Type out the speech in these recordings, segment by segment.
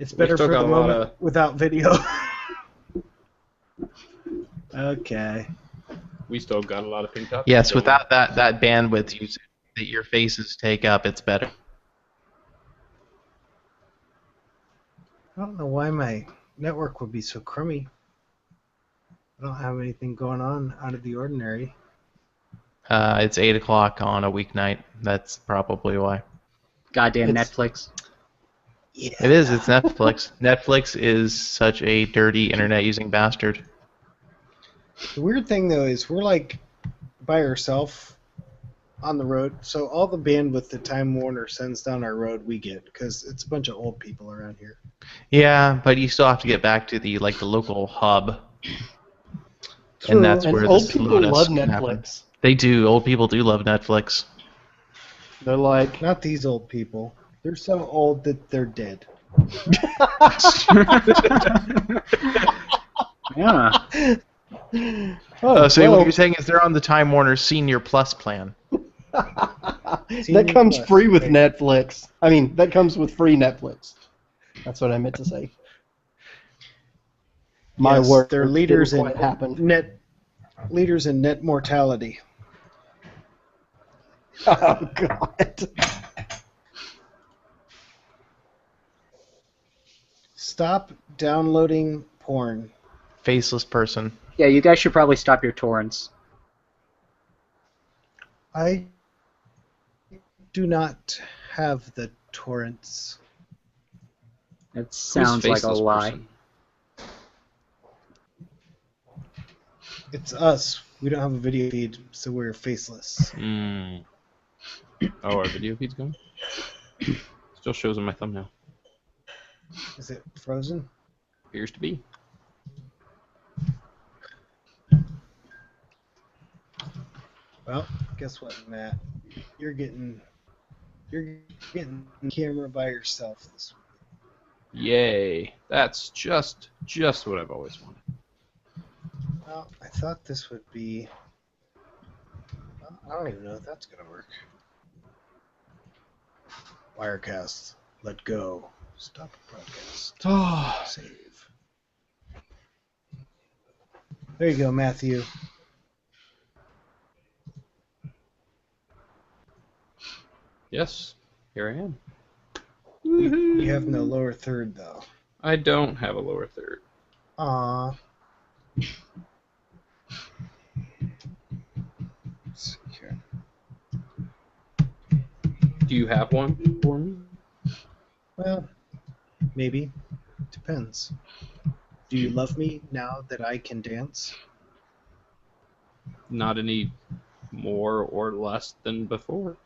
It's better for the moment without video. Okay. We still got a lot of pink top. Yes, without that bandwidth that your faces take up, it's better. I don't know why my network would be so crummy. I don't have anything going on out of the ordinary. It's 8 o'clock on a weeknight. That's probably why. Goddamn Netflix. Yeah. It is. It's Netflix. Netflix is such a dirty internet-using bastard. The weird thing, though, is we're like by ourselves on the road, so all the bandwidth that Time Warner sends down our road we get, because it's a bunch of old people around here. Yeah, but you still have to get back to the local hub. True. And that's where old the people slowness love can Netflix. happen. They do. Old people do love Netflix. They're like... Not these old people. They're so old that they're dead. Yeah. So what you're saying is they're on the Time Warner Senior Plus plan. That comes free with Netflix. I mean, that comes with free Netflix. That's what I meant to say. My word, they're leaders didn't in quite happen. leaders in net mortality. Oh God. Stop downloading porn. Faceless person. Yeah, you guys should probably stop your torrents. I do not have the torrents. It sounds like a lie. Person? It's us. We don't have a video feed, so we're faceless. Oh, our video feed's going? Still shows on my thumbnail. Is it frozen? Appears to be. Well, guess what, Matt? You're getting camera by yourself this week. Yay. That's just what I've always wanted. Well, I thought this would be... Well, I don't even know if that's going to work. Wirecast. Let go. Stop broadcast. Save. There you go, Matthew. Yes, here I am. You have no lower third, though. I don't have a lower third. Aww. Do you have one for me? Well, maybe. Depends. Do you love me now that I can dance? Not any more or less than before.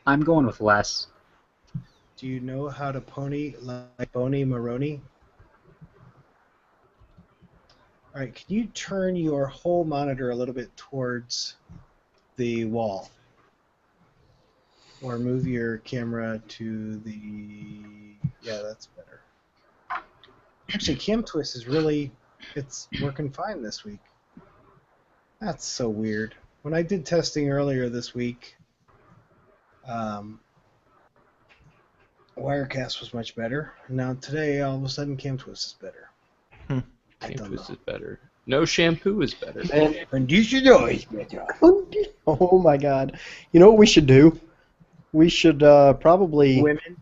I'm going with less. Do you know how to pony like Boney Maroney? Alright, can you turn your whole monitor a little bit towards the wall? Or move your camera to the... Yeah, that's better. Actually, Cam Twist is really... It's working fine this week. That's so weird. When I did testing earlier this week, Wirecast was much better. Now today, all of a sudden, Cam Twist is better. Cam Twist is better. No shampoo is better. And you should know it's better. Oh my God. You know what we should do? We should probably... Women?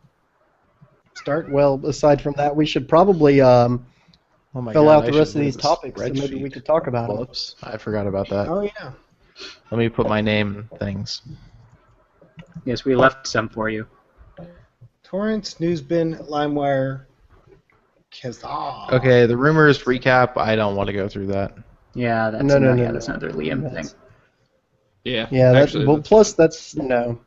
Start? Well, aside from that, we should probably fill out the rest of these topics so maybe we could talk about them. Whoops, I forgot about that. Oh, yeah. Let me put my name in things. Yes, we left some for you. Torrents, Newsbin, LimeWire, Kazaa. Okay, the rumors recap. I don't want to go through that. Yeah, that's No, that's another Liam thing. Yeah. Yeah, actually, well, plus that's no.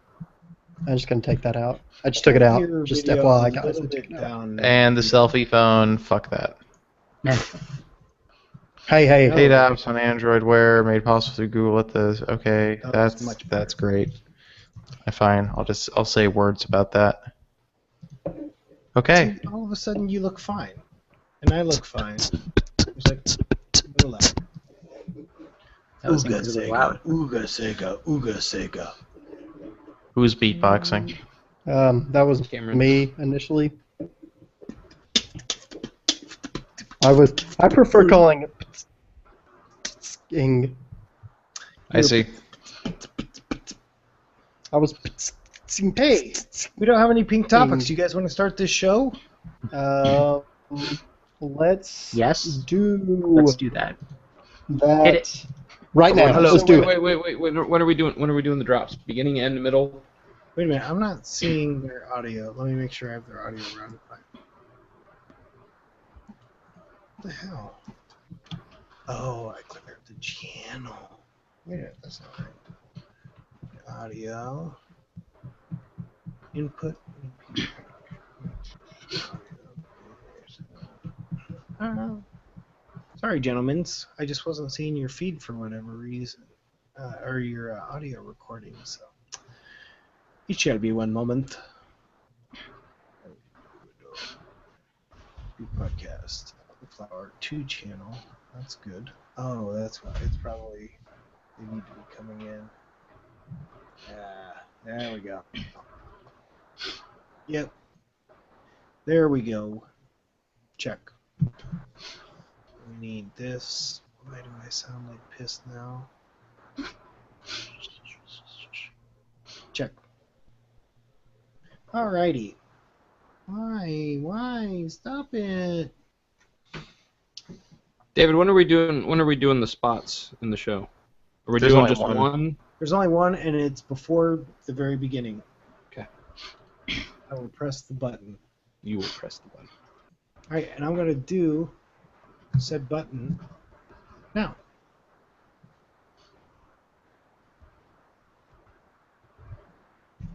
I'm just gonna take that out. I just took it out. Your Just video FYI, a guys. little I'm bit taking it out. down. And the selfie phone. Fuck that. Hey. Paid apps on Android Wear made possible through Google with this. Okay, Oh, that's much better. that's great. Fine. I'll say words about that. Okay. See, all of a sudden, you look fine, and I look fine. It's like a little loud. That was incredibly loud. Ooga sega, ooga sega. Who's beatboxing? That was Cameron. me initially. I prefer calling it ing. I see. I was. Hey, we don't have any pink topics. You guys want to start this show? Let's Yes. do Let's do that. that Hit it. right now. Hello. Let's do it. Wait. When are we doing the drops? Beginning, end, middle? Wait a minute, I'm not seeing their audio. Let me make sure I have their audio routed by. What the hell? Oh, I cleared the channel. Wait a minute, that's not right. Audio. Input. Sorry, gentlemen. I just wasn't seeing your feed for whatever reason. Or your audio recording, so. Each gotta be one moment. Podcast. Flower 2 channel. That's good. Oh, that's why. It's probably. They need to be coming in. There we go. Yep. There we go. Check. We need this. Why do I sound like piss now? Check. Alrighty. Why? Stop it. David, when are we doing the spots in the show? Are we There's doing only just one. one? There's only one, and it's before the very beginning. Okay. I will press the button. You will press the button. Alright, and I'm going to do said button now.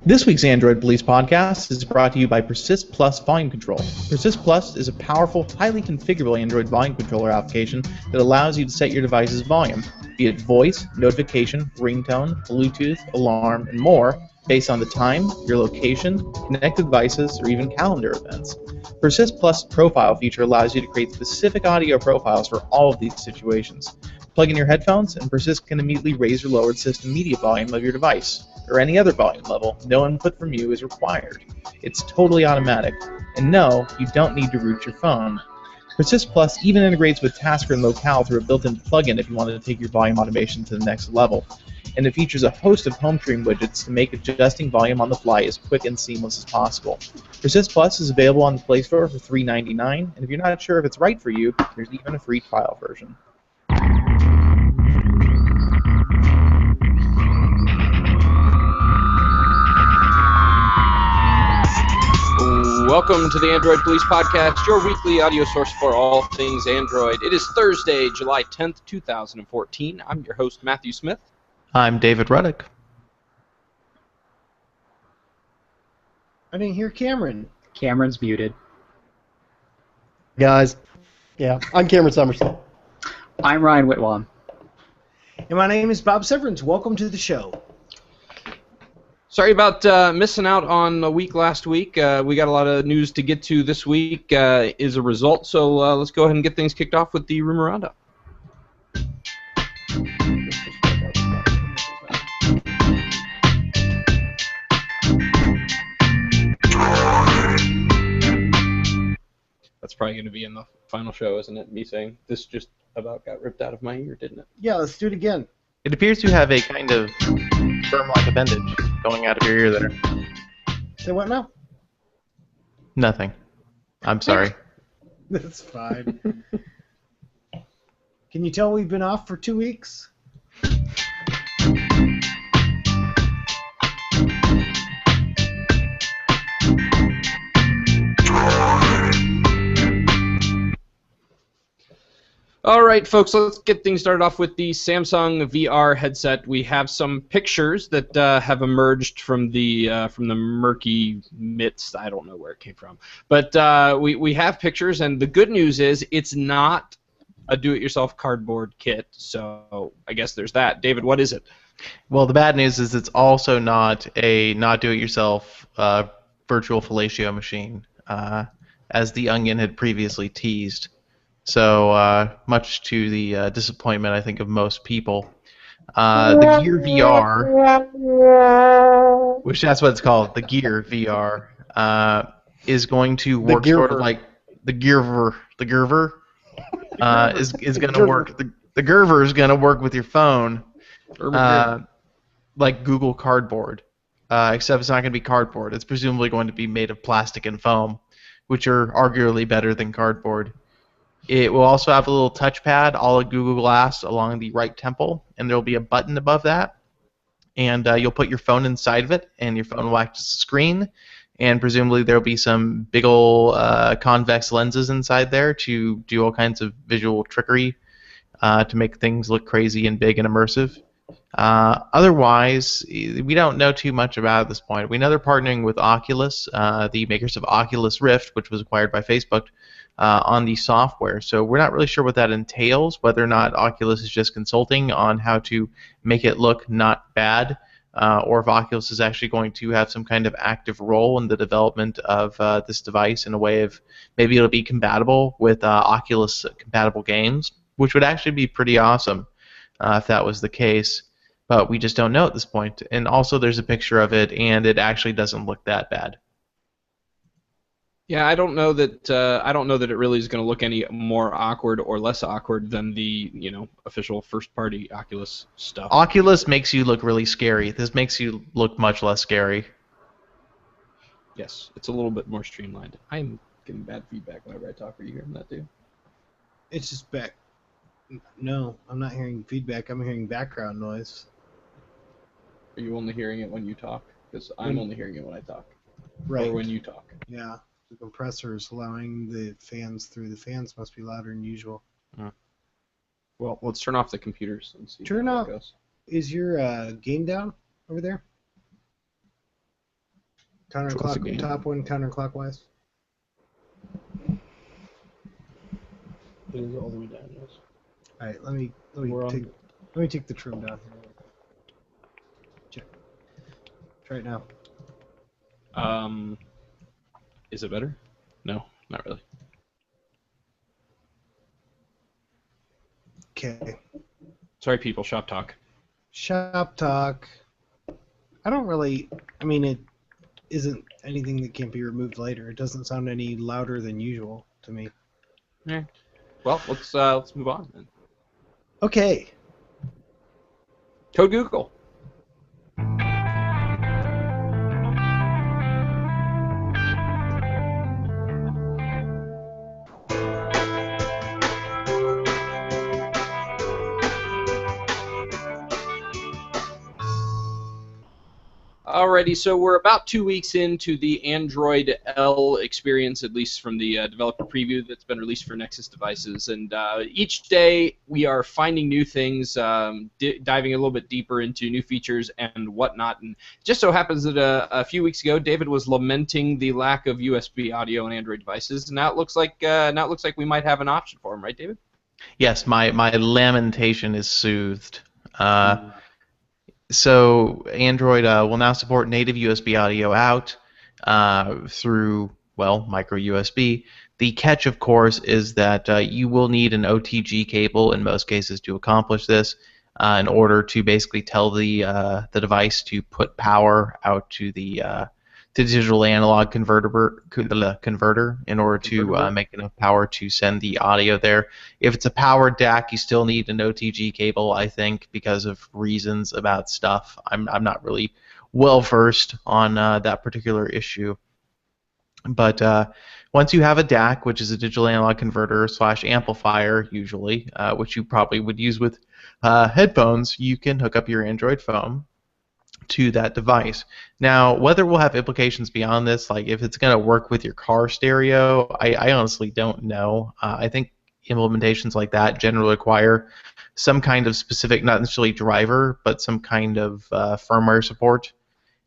This week's Android Police podcast is brought to you by Persist Plus Volume Control. Persist Plus is a powerful, highly configurable Android volume controller application that allows you to set your device's volume, be it voice, notification, ringtone, Bluetooth, alarm, and more, based on the time, your location, connected devices, or even calendar events. Persist Plus profile feature allows you to create specific audio profiles for all of these situations. Plug in your headphones, and Persist can immediately raise or lower the system media volume of your device, or any other volume level. No input from you is required. It's totally automatic. And no, you don't need to root your phone. Persist Plus even integrates with Tasker and Locale through a built-in plugin if you wanted to take your volume automation to the next level. And it features a host of home screen widgets to make adjusting volume on the fly as quick and seamless as possible. Persist Plus is available on the Play Store for $3.99, and if you're not sure if it's right for you, there's even a free trial version. Welcome to the Android Police Podcast, your weekly audio source for all things Android. It is Thursday, July 10th, 2014. I'm your host, Matthew Smith. I'm David Ruddick. I didn't hear Cameron. Cameron's muted. Guys. Yeah, I'm Cameron Somerset. I'm Ryan Whitwam. And my name is Bob Severance. Welcome to the show. Sorry about missing out on a week last week. We got a lot of news to get to this week as a result, so let's go ahead and get things kicked off with the Rumor Roundup. That's probably going to be in the final show, isn't it? Me saying this just about got ripped out of my ear, didn't it? Yeah, let's do it again. It appears you have a kind of firm-like appendage going out of your ear there. Say what now? Nothing. I'm sorry. That's fine. Can you tell we've been off for 2 weeks? All right, folks, let's get things started off with the Samsung VR headset. We have some pictures that have emerged from the murky midst. I don't know where it came from, but we have pictures, and the good news is it's not a do-it-yourself cardboard kit. So I guess there's that. David, what is it? Well, the bad news is it's also not a do-it-yourself virtual fellatio machine, as the Onion had previously teased. So much to the disappointment, I think, of most people. The Gear VR, which that's what it's called, the Gear VR, is going to work sort of Gearver. like the Gearver. The Gearver is going to Gearver. work. The Gearver is going to work with your phone, Urban like Google Cardboard, except it's not going to be cardboard. It's presumably going to be made of plastic and foam, which are arguably better than cardboard. It will also have a little touchpad, all of Google Glass, along the right temple, and there will be a button above that. And you'll put your phone inside of it, and your phone will act as a screen. And presumably there will be some big ol' convex lenses inside there to do all kinds of visual trickery to make things look crazy and big and immersive. Otherwise, we don't know too much about it at this point. We know they're partnering with Oculus, the makers of Oculus Rift, which was acquired by Facebook, on the software. So we're not really sure what that entails, whether or not Oculus is just consulting on how to make it look not bad, or if Oculus is actually going to have some kind of active role in the development of this device in a way of maybe it'll be compatible with Oculus compatible games, which would actually be pretty awesome if that was the case. But we just don't know at this point. And also, there's a picture of it, and it actually doesn't look that bad. Yeah, I don't know that it really is going to look any more awkward or less awkward than the official first-party Oculus stuff. Oculus makes you look really scary. This makes you look much less scary. Yes, it's a little bit more streamlined. I'm getting bad feedback whenever I talk. Are you hearing that too? It's just back. No, I'm not hearing feedback. I'm hearing background noise. Are you only hearing it when you talk? Because I'm only hearing it when I talk. Right. Or when you talk. Yeah. The compressors allowing the fans through. The fans must be louder than usual. Well, let's turn off the computers and see Turn how off. that goes. Is your game down over there? What's the game? Top one counterclockwise. It is all the way down, yes. All right, let me take the trim down here. Check. Try it now. Is it better? No, not really. Okay. Sorry, people. Shop talk. Shop talk. I mean, it isn't anything that can't be removed later. It doesn't sound any louder than usual to me. Yeah. Well, let's move on then. Okay. Code Google. Alrighty, so we're about 2 weeks into the Android L experience, at least from the developer preview that's been released for Nexus devices. And each day we are finding new things, diving a little bit deeper into new features and whatnot. And it just so happens that a few weeks ago, David was lamenting the lack of USB audio on Android devices. Now it looks like we might have an option for him, right, David? Yes, my lamentation is soothed. So Android will now support native USB audio out through, micro USB. The catch, of course, is that you will need an OTG cable in most cases to accomplish this in order to basically tell the device to put power out to the digital analog converter in order to make enough power to send the audio there. If it's a powered DAC, you still need an OTG cable, I think, because of reasons about stuff. I'm not really well versed on that particular issue. But once you have a DAC, which is a digital analog converter / amplifier, usually, which you probably would use with headphones, you can hook up your Android phone to that device. Now, whether we'll have implications beyond this, like if it's going to work with your car stereo, I honestly don't know. I think implementations like that generally require some kind of specific, not necessarily driver, but some kind of firmware support,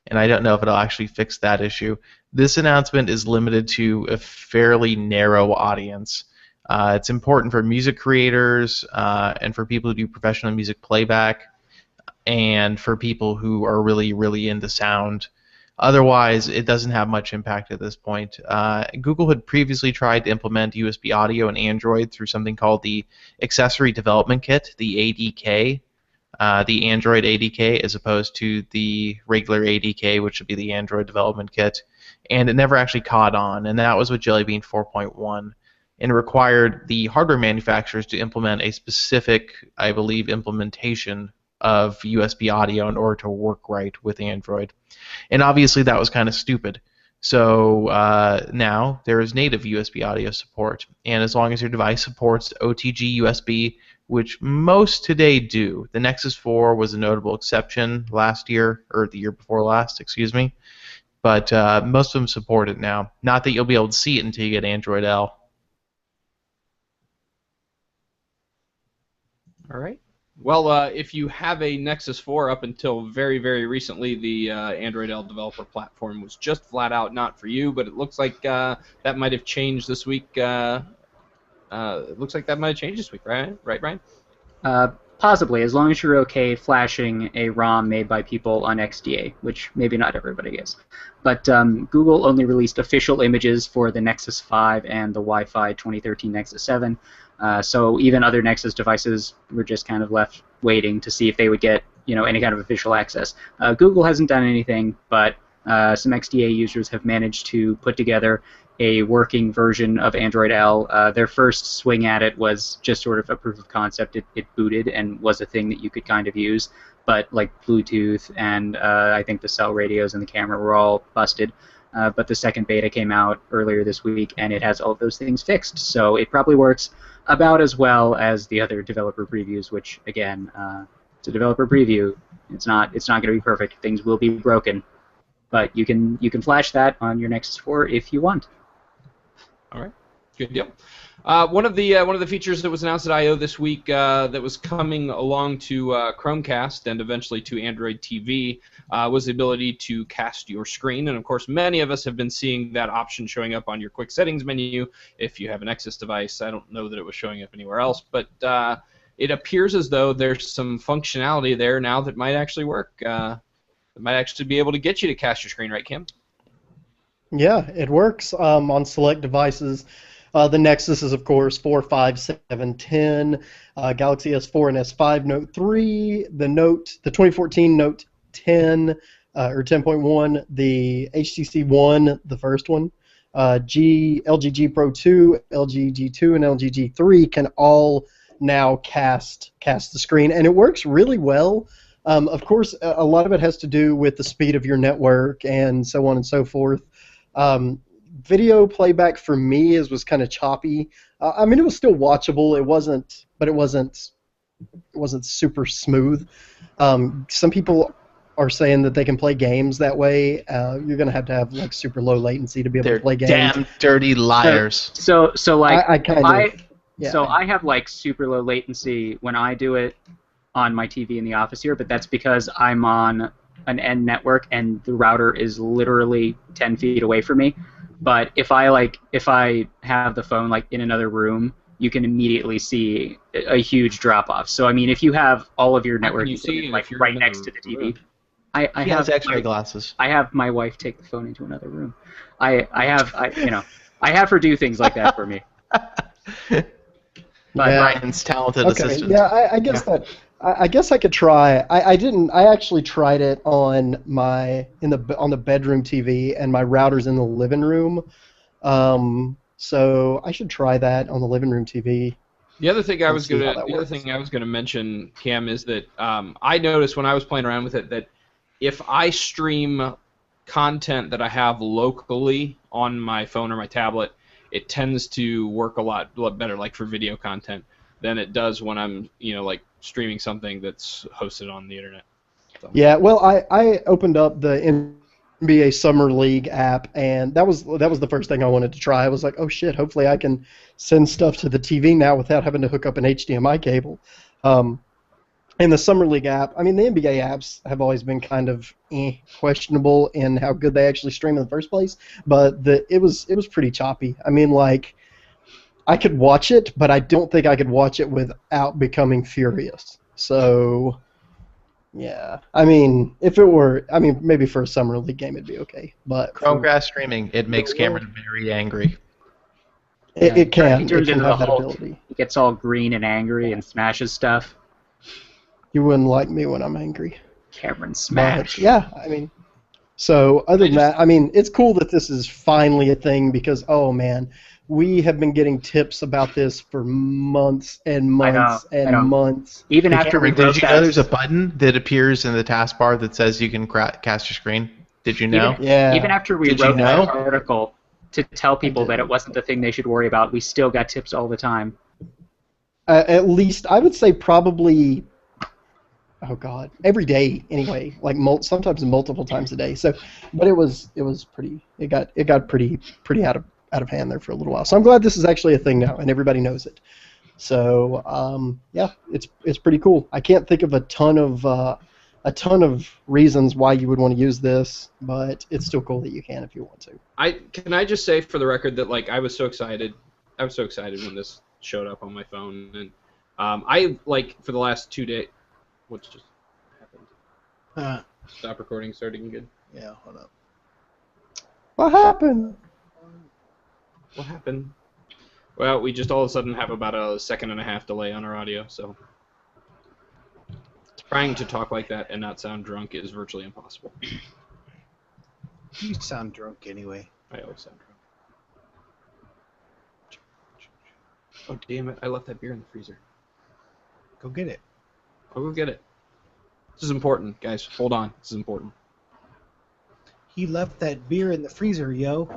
and I don't know if it'll actually fix that issue. This announcement is limited to a fairly narrow audience. It's important for music creators and for people who do professional music playback, and for people who are really, really into sound. Otherwise, it doesn't have much impact at this point. Google had previously tried to implement USB audio in Android through something called the Accessory Development Kit, the ADK, the Android ADK as opposed to the regular ADK, which would be the Android development kit. And it never actually caught on, and that was with Jelly Bean 4.1. And it required the hardware manufacturers to implement a specific, I believe, implementation of USB audio in order to work right with Android. And obviously that was kind of stupid. So now there is native USB audio support. And as long as your device supports OTG USB, which most today do, the Nexus 4 was a notable exception last year, or the year before last, excuse me. But most of them support it now. Not that you'll be able to see it until you get Android L. All right. Well, if you have a Nexus 4, up until very, very recently, the Android L developer platform was just flat out not for you, but it looks like that might have changed this week. It looks like that might have changed this week, right? Right, Ryan? Possibly, as long as you're okay flashing a ROM made by people on XDA, which maybe not everybody is. But Google only released official images for the Nexus 5 and the Wi-Fi 2013 Nexus 7. So even other Nexus devices were just kind of left waiting to see if they would get, any kind of official access. Google hasn't done anything, but some XDA users have managed to put together a working version of Android L. Their first swing at it was just sort of a proof of concept. It booted and was a thing that you could kind of use, but like Bluetooth and I think the cell radios and the camera were all busted. But the second beta came out earlier this week, and it has all of those things fixed. So it probably works about as well as the other developer previews, which again, it's a developer preview. It's not going to be perfect. Things will be broken, but you can flash that on your Nexus 4 if you want. All right, good deal. One of the features that was announced at I/O this week that was coming along to Chromecast and eventually to Android TV was the ability to cast your screen. And of course, many of us have been seeing that option showing up on your quick settings menu if you have an Nexus device. I don't know that it was showing up anywhere else, but it appears as though there's some functionality there now that might actually work. That might actually be able to get you to cast your screen, right, Kim? Yeah, it works on select devices. The Nexus is, of course, 4, 5, 7, 10. Galaxy S4 and S5 Note 3. The 2014 Note 10 or 10.1. The HTC One, the first one. LG G Pro 2, LG G2, and LG G3 can all now cast the screen, and it works really well. Of course, a lot of it has to do with the speed of your network and so on and so forth. Video playback for me was kind of choppy. I mean, it was still watchable. It wasn't super smooth. Some people are saying that they can play games that way. You're gonna have like super low latency to be able to play games. Damn dirty liars. So like I I have like super low latency when I do it on my TV in the office here, but that's because I'm on an end network and the router is literally 10 feet away from me. But if I have the phone like in another room, you can immediately see a huge drop off. So I mean, if you have all of your network like right next to the TV, I have X-ray glasses. I have my wife take the phone into another room. I have her do things like that for me. Yeah. Ryan's talented assistant. Yeah, I guess that. I guess I could try. I actually tried it on the bedroom TV, and my router's in the living room. So I should try that on the living room TV. The other thing I was gonna mention, Cam, is that I noticed when I was playing around with it that if I stream content that I have locally on my phone or my tablet, it tends to work a lot better, like for video content, than it does when I'm like streaming something that's hosted on the internet. So. Yeah, well, I opened up the NBA Summer League app, and that was the first thing I wanted to try. I was like, oh shit, hopefully I can send stuff to the TV now without having to hook up an HDMI cable. And the Summer League app, I mean, the NBA apps have always been kind of questionable in how good they actually stream in the first place, but it was pretty choppy. I mean, like, I could watch it, but I don't think I could watch it without becoming furious. So, yeah. I mean, maybe for a Summer League game it'd be okay. But Chromecast streaming, it makes Cameron very angry. It can. He turns it can into have the that Hulk. ability. He gets all green and angry and smashes stuff. You wouldn't like me when I'm angry. Cameron But, Smash. yeah, I mean, so other than that, I mean, it's cool that this is finally a thing because, oh man, we have been getting tips about this for months and months I know. months. Even Hey, after we Cameron, wrote did you that, know there's a button that appears in the taskbar that says you can cast your screen? Did you know? even after we Did you wrote that know? article to tell people that did. it wasn't the thing they should worry about, we still got tips all the time. At least, I would say probably, oh God, every day anyway, like sometimes multiple times a day. So, but it was pretty, it got pretty out of hand there for a little while. So I'm glad this is actually a thing now and everybody knows it. So yeah, it's pretty cool. I can't think of a ton of reasons why you would want to use this, but it's still cool that you can if you want to. Can I just say for the record that like I was so excited when this showed up on my phone, and I like for the last 2 days. What's just happened? Stop recording, starting again. Yeah, hold up. What happened? What happened? Well, we just all of a sudden have about a 1.5 seconds delay on our audio, so trying to talk like that and not sound drunk is virtually impossible. You sound drunk anyway. I always sound drunk. Oh, damn it. I left that beer in the freezer. Go get it. I'll go get it. This is important, guys. Hold on. This is important. He left that beer in the freezer, yo.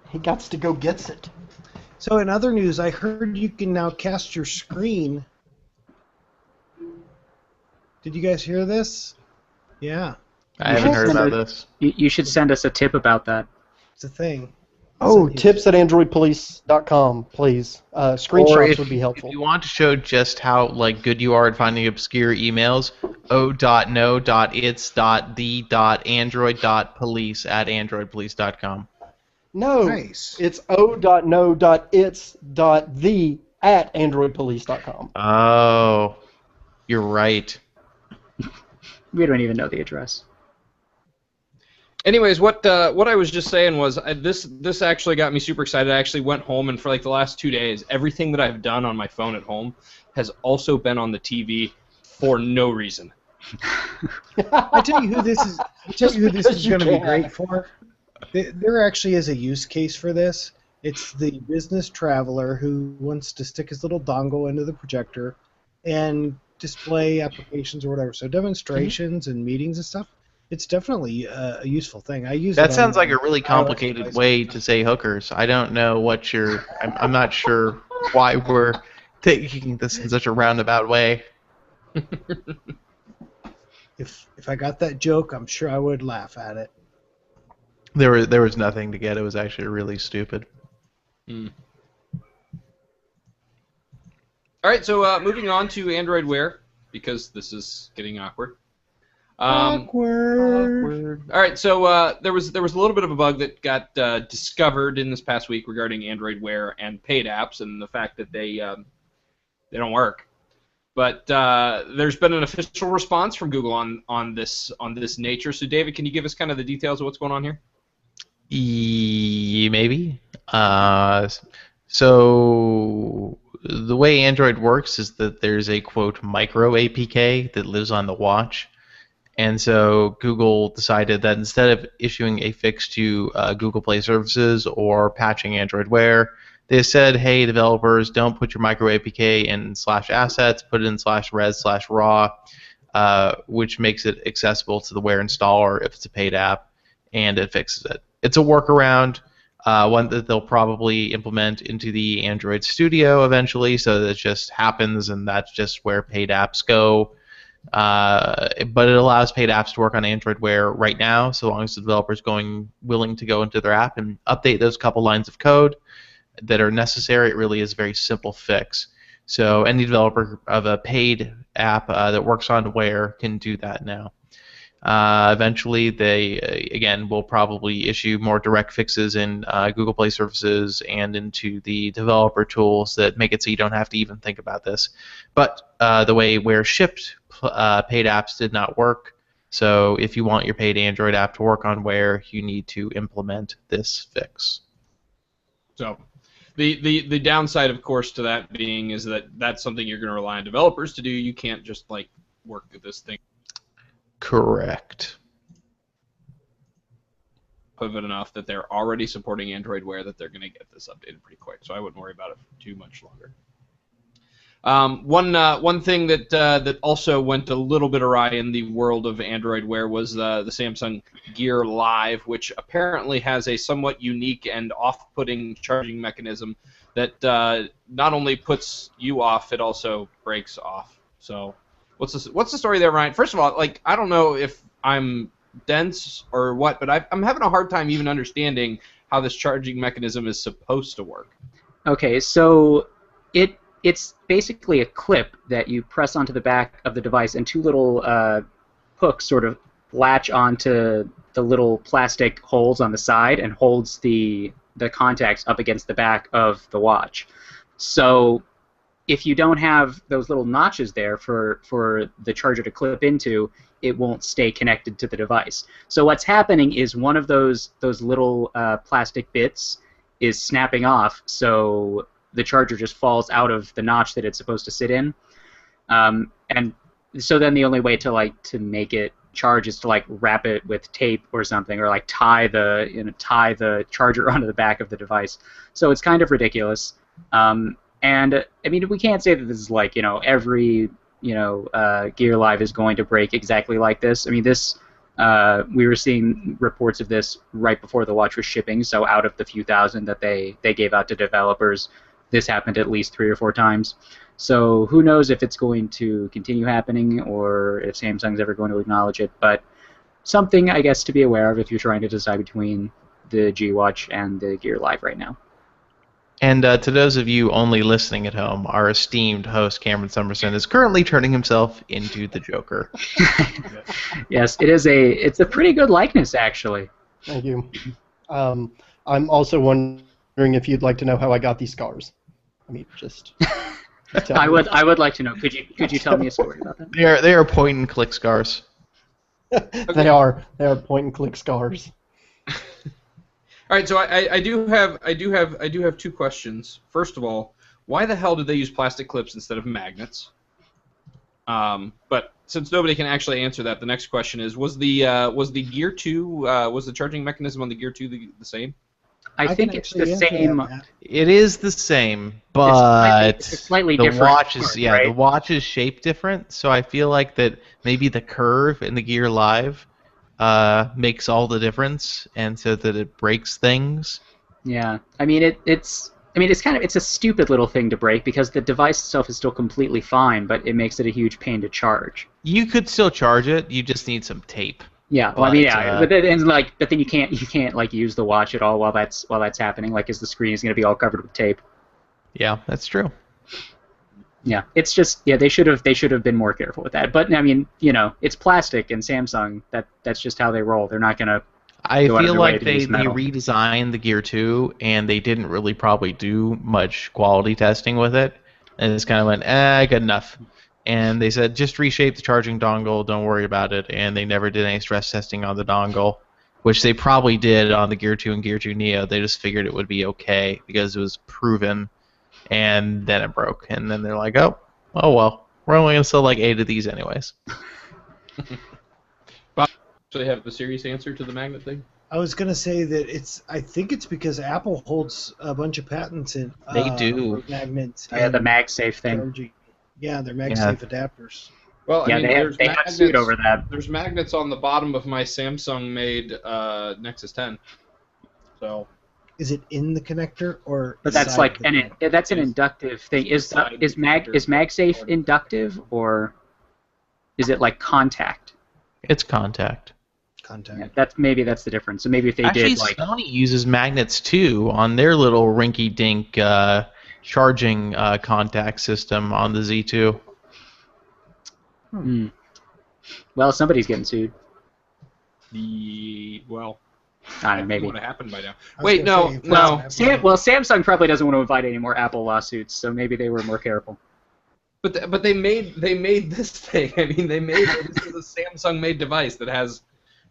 He gots to go gets it. So in other news, I heard you can now cast your screen. Did you guys hear this? Yeah, I haven't heard about this. You should send us a tip about that. it's a thing. Oh, It's a- tips at androidpolice.com, please. Or Screenshots would be helpful. If you want to show just how good you are at finding obscure emails, o.no.its.the.android.police@androidpolice.com. No, Nice. it's o.no.its.the@androidpolice.com. Oh, you're right. We don't even know the address. Anyways, what I was just saying was this actually got me super excited. I actually went home, and for like the last 2 days, everything that I've done on my phone at home has also been on the TV for no reason. I tell you who this is. because you Going to be can. great for. There actually is a use case for this. It's the business traveler who wants to stick his little dongle into the projector and display applications or whatever. So demonstrations and meetings and stuff. It's definitely a useful thing. I use it. That sounds on like a really complicated device. way to say hookers. I don't know what you're. I'm not sure why we're taking this in such a roundabout way. If I got that joke, I'm sure I would laugh at it. There was nothing to get. It was actually really stupid. All right, so moving on to Android Wear, because this is getting awkward. Awkward. All right, so there was a little bit of a bug that got discovered in this past week regarding Android Wear and paid apps, and the fact that they don't work. But there's been an official response from Google on this nature. So, David, can you give us kind of the details of what's going on here? Maybe. So the way Android works is that there's a quote micro APK that lives on the watch. And so Google decided that instead of issuing a fix to Google Play services or patching Android Wear, they said, hey, developers, don't put your micro APK in /assets, put it in /res/raw, which makes it accessible to the Wear installer if it's a paid app, and it fixes it. It's a workaround, one that they'll probably implement into the Android Studio eventually, so that it just happens, and that's just where paid apps go. But it allows paid apps to work on Android Wear right now, so long as the developer is willing to go into their app and update those couple lines of code that are necessary. It really is a very simple fix. So any developer of a paid app that works on Wear can do that now. Eventually, they again will probably issue more direct fixes in Google Play services and into the developer tools that make it so you don't have to even think about this. But the way Wear shipped paid apps did not work. So if you want your paid Android app to work on Wear, you need to implement this fix. So The downside, of course, to that being is that that's something you're going to rely on developers to do. You can't just like work with this thing. Correct. Pivot enough that they're already supporting Android Wear that they're going to get this updated pretty quick. So I wouldn't worry about it for too much longer. One thing that also went a little bit awry in the world of Android Wear was the Samsung Gear Live, which apparently has a somewhat unique and off-putting charging mechanism that not only puts you off, it also breaks off. So what's the story there, Ryan? First of all, like, I don't know if I'm dense or what, but I'm having a hard time even understanding how this charging mechanism is supposed to work. Okay, so it's basically a clip that you press onto the back of the device, and two little hooks sort of latch onto the little plastic holes on the side and holds the contacts up against the back of the watch. So if you don't have those little notches there for the charger to clip into, it won't stay connected to the device. So what's happening is one of those little plastic bits is snapping off, so the charger just falls out of the notch that it's supposed to sit in, and so then the only way to make it charge is to like wrap it with tape or something, or like tie the charger onto the back of the device. So it's kind of ridiculous. And I mean, we can't say that this is like every Gear Live is going to break exactly like this. I mean, this we were seeing reports of this right before the watch was shipping. So out of the few thousand that they gave out to developers, this happened at least 3 or 4 times. So who knows if it's going to continue happening or if Samsung's ever going to acknowledge it. But something, I guess, to be aware of if you're trying to decide between the G Watch and the Gear Live right now. And to those of you only listening at home, our esteemed host Cameron Summerson is currently turning himself into the Joker. Yes, it's a pretty good likeness, actually. Thank you. I'm also wondering if you'd like to know how I got these scars. I mean, just tell I me. would like to know. Could you tell me a story about that? They are point and click scars. They are point and click scars. All right, so I do have 2 questions. First of all, why the hell did they use plastic clips instead of magnets? But since nobody can actually answer that, the next question is: was the Gear 2 was the charging mechanism on the Gear 2 the same? I think it's the same. It is the same, but it's slightly the different watch is part, right? the watch is shaped different. So I feel like that maybe the curve in the Gear Live makes all the difference, and so that it breaks things. Yeah, I mean it's a stupid little thing to break because the device itself is still completely fine, but it makes it a huge pain to charge. You could still charge it. You just need some tape. Yeah, well, I mean, yeah, but then you can't like use the watch at all while that's happening. Like, as the screen is going to be all covered with tape. Yeah, that's true. Yeah, it's just they should have been more careful with that. But I mean, it's plastic, and Samsung that's just how they roll. They're not going to. I feel like they redesigned the Gear 2 and they didn't really probably do much quality testing with it, and it's kind of went good enough. And they said, just reshape the charging dongle, don't worry about it. And they never did any stress testing on the dongle, which they probably did on the Gear 2 and Gear 2 Neo. They just figured it would be okay because it was proven, and then it broke. And then they're like, oh well, we're only going to sell like 8 of these anyways. Bob, so they have the serious answer to the magnet thing? I was gonna say that I think it's because Apple holds a bunch of patents in. They do. Magnets. Yeah, the MagSafe thing. Charging. Yeah, they're MagSafe adapters. Well, Yeah, I mean, they got sued over that. There's magnets on the bottom of my Samsung-made Nexus 10. So. Is it in the connector or? But that's like that's an inductive thing. Is MagSafe inductive, or is it like contact? It's contact. Contact. Yeah, maybe that's the difference. So maybe if they Actually, did like Sony uses magnets too on their little rinky-dink charging contact system on the Z2. Well, somebody's getting sued. Well, I don't know, maybe. Would have happened by now. Wait, no. Samsung probably doesn't want to invite any more Apple lawsuits, so maybe they were more careful. But they made this thing. I mean, this is a Samsung-made device that has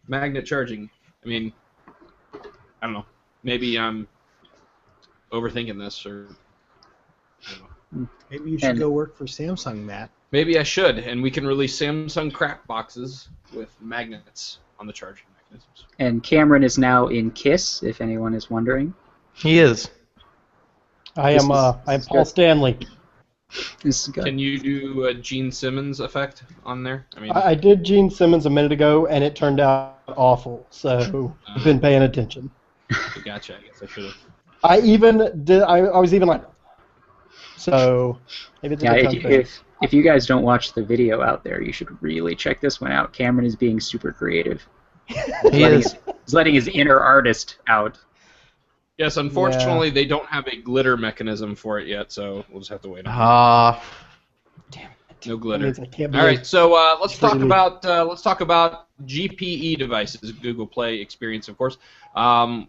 magnet charging. I mean, I don't know. Maybe overthinking this, or I don't know. Maybe you should And- go work for Samsung, Matt. Maybe I should, and we can release Samsung crap boxes with magnets on the charging mechanisms. And Cameron is now in KISS, if anyone is wondering. He is. I This am is Paul good. Stanley. This is good. Can you do a Gene Simmons effect on there? I mean, I did Gene Simmons a minute ago, and it turned out awful. So I've been paying attention. gotcha. I guess I should have. I even did. I was even like, so maybe it's a Yeah, good time thing. if you guys don't watch the video out there, you should really check this one out. Cameron is being super creative. He is. He's letting his inner artist out. Yes, unfortunately, they don't have a glitter mechanism for it yet, so we'll just have to wait. Ah, No That glitter. means I can't All right, so let's talk freely- about GPE devices, Google Play Experience, of course.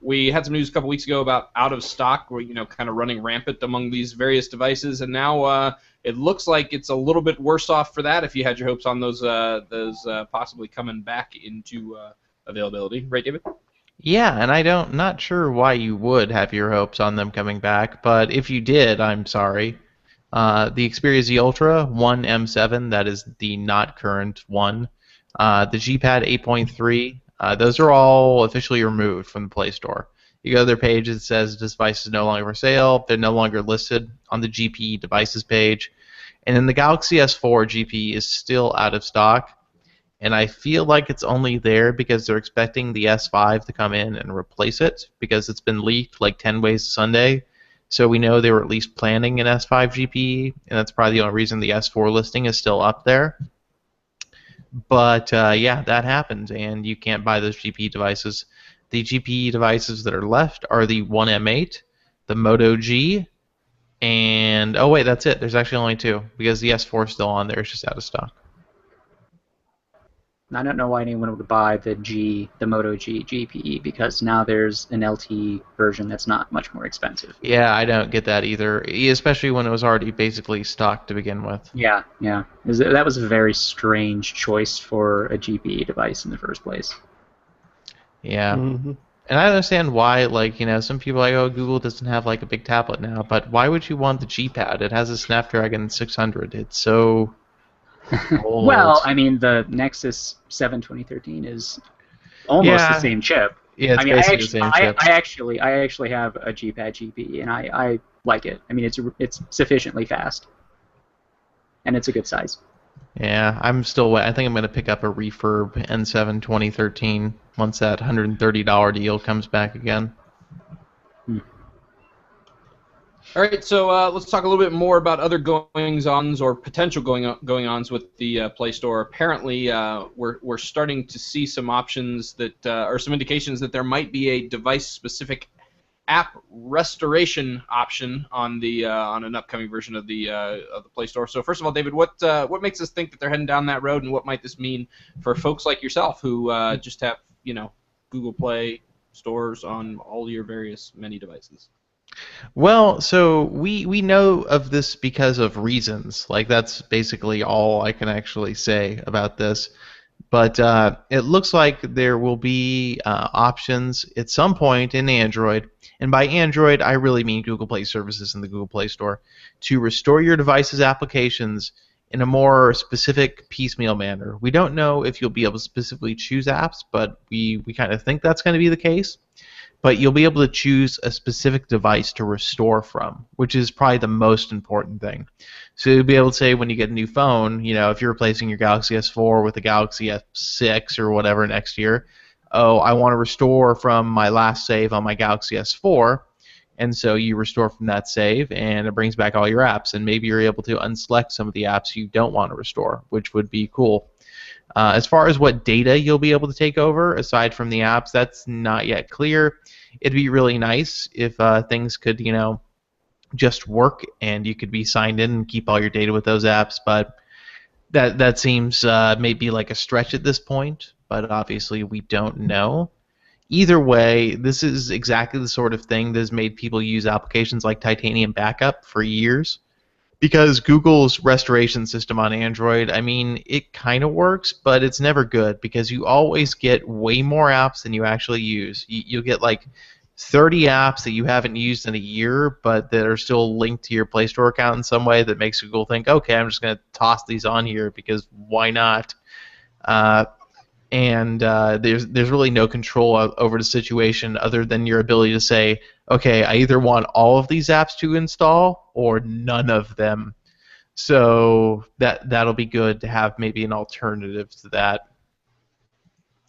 We had some news a couple weeks ago about out of stock, where kind of running rampant among these various devices, and now it looks like it's a little bit worse off for that. If you had your hopes on those possibly coming back into availability, right, David? yeah, and not sure why you would have your hopes on them coming back, but if you did, I'm sorry. The Xperia Z Ultra 1 M7, that is the not current one. The G-Pad 8.3, those are all officially removed from the Play Store. You go to their page, it says this device is no longer for sale. They're no longer listed on the GPE devices page. And then the Galaxy S4 GPE is still out of stock. And I feel like it's only there because they're expecting the S5 to come in and replace it, because it's been leaked like 10 ways to Sunday. So we know they were at least planning an S5 GPE, and that's probably the only reason the S4 listing is still up there. But yeah, that happened, and you can't buy those GPE devices. The GPE devices that are left are the 1M8, the Moto G, and oh wait, that's it. There's actually only two, because the S4 is still on there. It's just out of stock. I don't know why anyone would buy the Moto G GPE, because now there's an LT version that's not much more expensive. Yeah, I don't get that either, especially when it was already basically stocked to begin with. Yeah. That was a very strange choice for a GPE device in the first place. Yeah. Mhm. And I understand why, some people are like, oh, Google doesn't have like a big tablet now, but why would you want the G-Pad? It has a Snapdragon 600. It's so old. Well, I mean, the Nexus 7 2013 is almost the same chip. Yeah, it's I mean, basically the same chip. I actually have a G-Pad GPE, and I like it. I mean, it's sufficiently fast, and it's a good size. Yeah, I'm still. I think I'm going to pick up a refurb N7 2013 once that $130 deal comes back again. All right, so let's talk a little bit more about other goings-ons or potential going-ons with the Play Store. Apparently, we're starting to see some options that, or some indications that there might be a device-specific app restoration option on the on an upcoming version of the Play Store. So first of all, David, what makes us think that they're heading down that road, and what might this mean for folks like yourself who just have Google Play stores on all your various many devices? Well, so we know of this because of reasons. Like, that's basically all I can actually say about this. But it looks like there will be options at some point in Android, and by Android I really mean Google Play services in the Google Play Store, to restore your device's applications in a more specific piecemeal manner. We don't know if you'll be able to specifically choose apps, but we kind of think that's going to be the case. But you'll be able to choose a specific device to restore from, which is probably the most important thing. So you'll be able to say when you get a new phone, if you're replacing your Galaxy S4 with a Galaxy S6 or whatever next year, oh, I want to restore from my last save on my Galaxy S4, and so you restore from that save, and it brings back all your apps, and maybe you're able to unselect some of the apps you don't want to restore, which would be cool. As far as what data you'll be able to take over, aside from the apps, that's not yet clear. It'd be really nice if things could, just work and you could be signed in and keep all your data with those apps, but that seems maybe like a stretch at this point, but obviously we don't know. Either way, this is exactly the sort of thing that has made people use applications like Titanium Backup for years. Because Google's restoration system on Android, I mean, it kind of works, but it's never good because you always get way more apps than you actually use. You'll get like 30 apps that you haven't used in a year, but that are still linked to your Play Store account in some way that makes Google think, okay, I'm just going to toss these on here because why not? There's really no control over the situation other than your ability to say, okay, I either want all of these apps to install or none of them. So that'll be good to have maybe an alternative to that.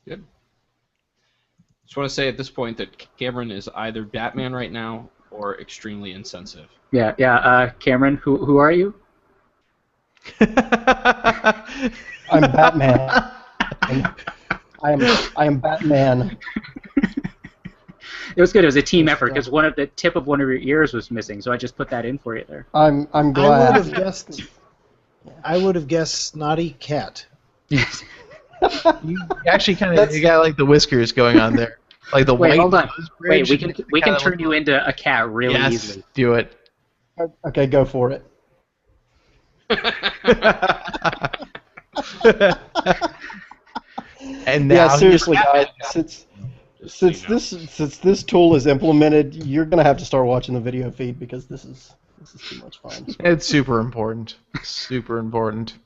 Good. Just want to say at this point that Cameron is either Batman right now or extremely insensitive. Yeah. Cameron, who are you? I'm Batman. I am Batman. It was good. It was a team effort because the tip of one of your ears was missing, so I just put that in for you there. I'm I glad. I would have guessed snotty cat. Yes. You actually you got like the whiskers going on there, like the Wait, white. hold on. Bridge. Wait, we can turn you into a cat really easily. Yes, do it. Okay, go for it. And now Yeah, seriously, guys. Since this tool is implemented, you're gonna have to start watching the video feed because this is too much fun. it's super important. Super important.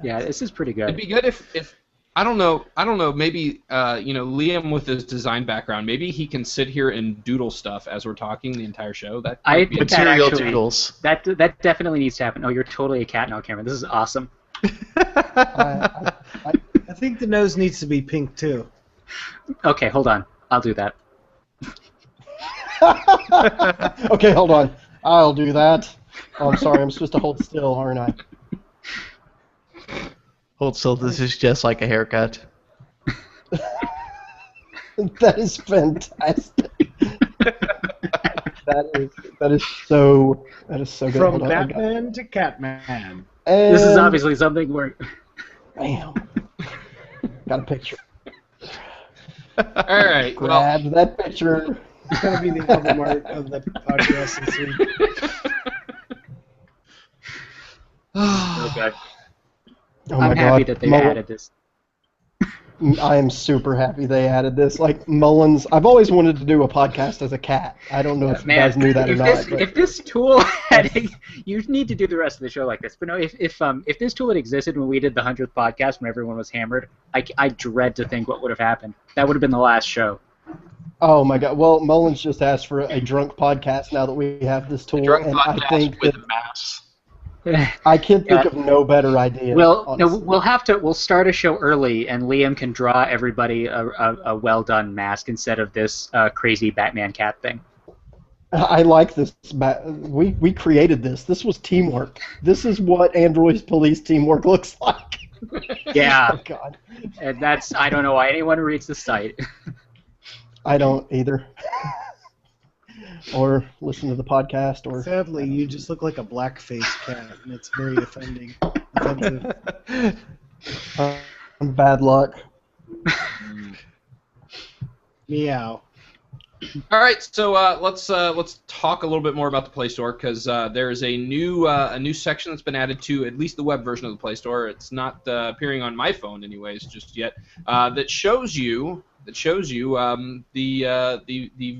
Yeah, this is pretty good. It'd be good if I don't know, maybe Liam with his design background, maybe he can sit here and doodle stuff as we're talking the entire show. That I might be think that Material actually, doodles. that definitely needs to happen. Oh, you're totally a cat now, Cameron. This is awesome. I think the nose needs to be pink too. Okay, hold on. I'll do that. Okay, hold on. I'll do that. Oh, I'm sorry. I'm supposed to hold still, aren't I? Hold still. This is just like a haircut. That is fantastic. that is so good. From Hold on, I got- Batman to Catman. This is And- obviously something where... Bam. Got a picture. All right. Well, Grab that picture. It's gonna be the album art of the podcast this week. Okay. Oh my I'm happy God. that they added this. I am super happy they added this. Like Mullins, I've always wanted to do a podcast as a cat. I don't know if you guys knew that or not. But If this tool had, you need to do the rest of the show like this. But no, if this tool had existed when we did the 100th podcast when everyone was hammered, I dread to think what would have happened. That would have been the last show. oh my God. Well, Mullins just asked for a drunk podcast now that we have this tool, Drunk and podcast I think with that mass. I can't think of no better idea. honestly. We'll start a show early, and Liam can draw everybody a well done mask instead of this crazy Batman cat thing. I like this. We created this. This was teamwork. This is what Android's police teamwork looks like. Yeah, Oh God. and I don't know why anyone reads the site. I don't either. Or listen to the podcast, or Sadly, you just look like a blackface cat, and it's very offending. Offensive. bad luck. Meow. all right. So let's talk a little bit more about the Play Store because there is a new section that's been added to at least the web version of the Play Store. It's not appearing on my phone, anyways, just yet. That shows you the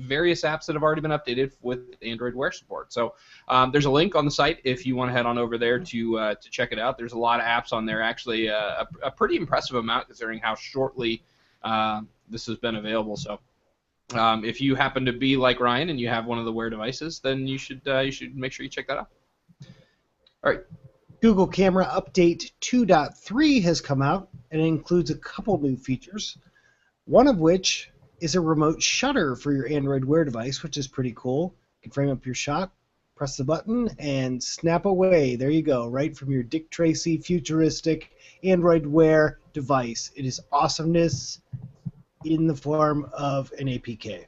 various apps that have already been updated with Android Wear support. So there's a link on the site if you want to head on over there to check it out. There's a lot of apps on there, actually, a pretty impressive amount considering how shortly this has been available. So if you happen to be like Ryan and you have one of the Wear devices, then you should make sure you check that out. All right. Google Camera Update 2.3 has come out, and it includes a couple new features. One of which is a remote shutter for your Android Wear device, which is pretty cool. You can frame up your shot, press the button, and snap away. There you go, right from your Dick Tracy futuristic Android Wear device. It is awesomeness in the form of an APK.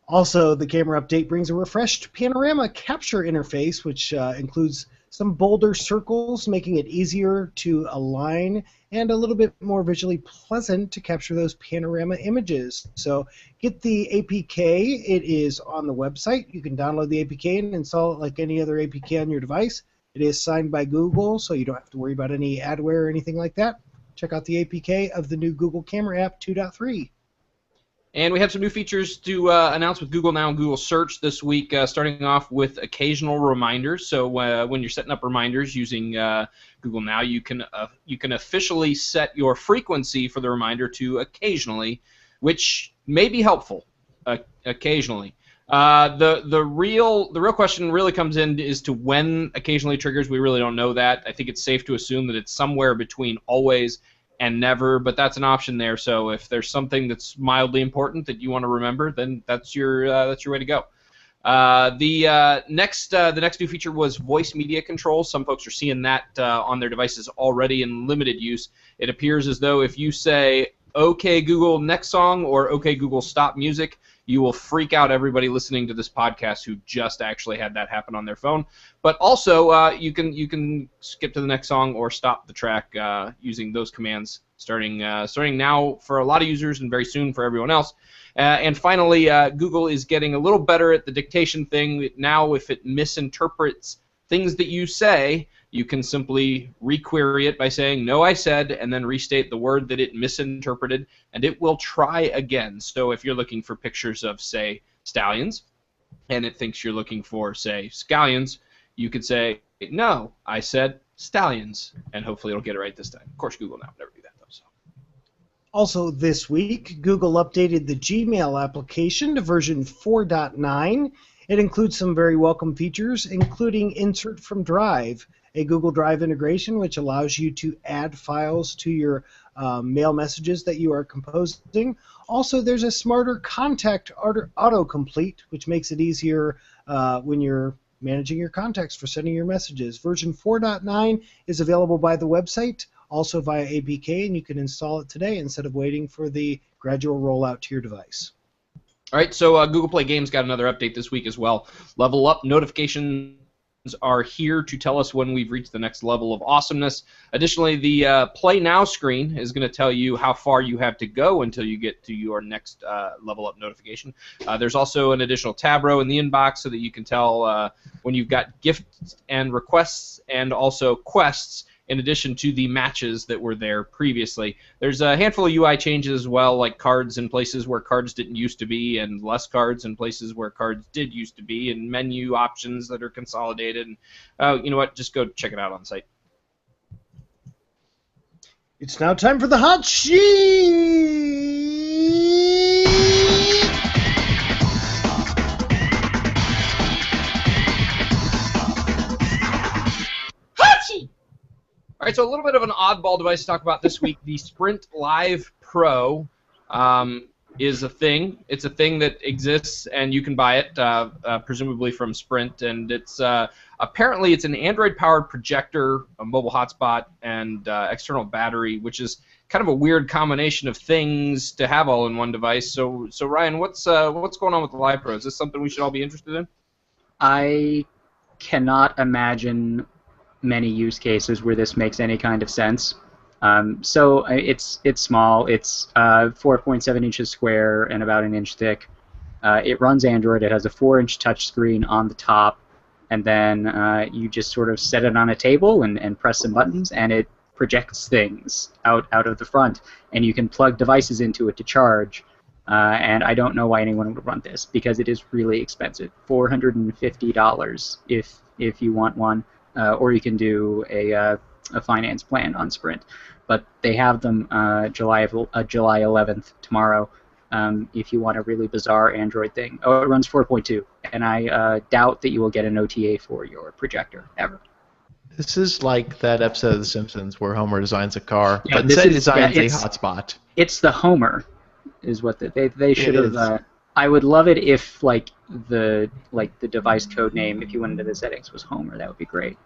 Also, the camera update brings a refreshed panorama capture interface, which includes some bolder circles, making it easier to align and a little bit more visually pleasant to capture those panorama images. So get the APK. It is on the website. You can download the APK and install it like any other APK on your device. It is signed by Google, so you don't have to worry about any adware or anything like that. Check out the APK of the new Google Camera app 2.3. And we have some new features to announce with Google Now and Google Search this week, starting off with occasional reminders. So when you're setting up reminders using Google Now, you can officially set your frequency for the reminder to occasionally, which may be helpful occasionally. The real question really comes in as to when occasionally triggers. We really don't know that. I think it's safe to assume that it's somewhere between always and never, but that's an option there. So if there's something that's mildly important that you want to remember, then that's your way to go. The next new feature was voice media control. Some folks are seeing that on their devices already in limited use. It appears as though if you say "Okay Google, next song" or "Okay Google, stop music," you will freak out everybody listening to this podcast who just actually had that happen on their phone. But also, you can skip to the next song or stop the track using those commands starting now for a lot of users and very soon for everyone else. And finally, Google is getting a little better at the dictation thing. Now, if it misinterprets things that you say, you can simply requery it by saying, "No, I said," and then restate the word that it misinterpreted, and it will try again. So if you're looking for pictures of, say, stallions, and it thinks you're looking for, say, scallions, you could say, "No, I said stallions," and hopefully it'll get it right this time. Of course, Google Now would never do that, though. So. Also this week, Google updated the Gmail application to version 4.9. It includes some very welcome features, including Insert from Drive, a Google Drive integration which allows you to add files to your mail messages that you are composing. Also, there's a smarter contact autocomplete, which makes it easier when you're managing your contacts for sending your messages. Version 4.9 is available by the website, also via APK, and you can install it today instead of waiting for the gradual rollout to your device. All right, so Google Play Games got another update this week as well. Level Up notifications are here to tell us when we've reached the next level of awesomeness. Additionally, the Play Now screen is going to tell you how far you have to go until you get to your next Level Up notification. There's also an additional tab row in the inbox so that you can tell when you've got gifts and requests and also quests in addition to the matches that were there previously. There's a handful of UI changes as well, like cards in places where cards didn't used to be, and less cards in places where cards did used to be, and menu options that are consolidated. And you know what? Just go check it out on the site. It's now time for the hot sheet. All right, so a little bit of an oddball device to talk about this week. The Sprint Live Pro is a thing. It's a thing that exists, and you can buy it, presumably from Sprint. And it's apparently it's an Android-powered projector, a mobile hotspot, and external battery, which is kind of a weird combination of things to have all in one device. So Ryan, what's going on with the Live Pro? Is this something we should all be interested in? I cannot imagine many use cases where this makes any kind of sense. So it's small. It's 4.7 inches square and about an inch thick. It runs Android. It has a 4-inch touchscreen on the top, and then you just sort of set it on a table and press some buttons, and it projects things out of the front, and you can plug devices into it to charge. And I don't know why anyone would want this, because it is really expensive. $450 if you want one. Or you can do a finance plan on Sprint. But they have them July 11th, tomorrow, if you want a really bizarre Android thing. Oh, it runs 4.2, and I doubt that you will get an OTA for your projector, ever. This is like that episode of The Simpsons where Homer designs a car, Yeah, but instead he designs a hotspot. It's the Homer, is what they should have. I would love it if the device code name, if you went into the settings, was Homer. That would be great.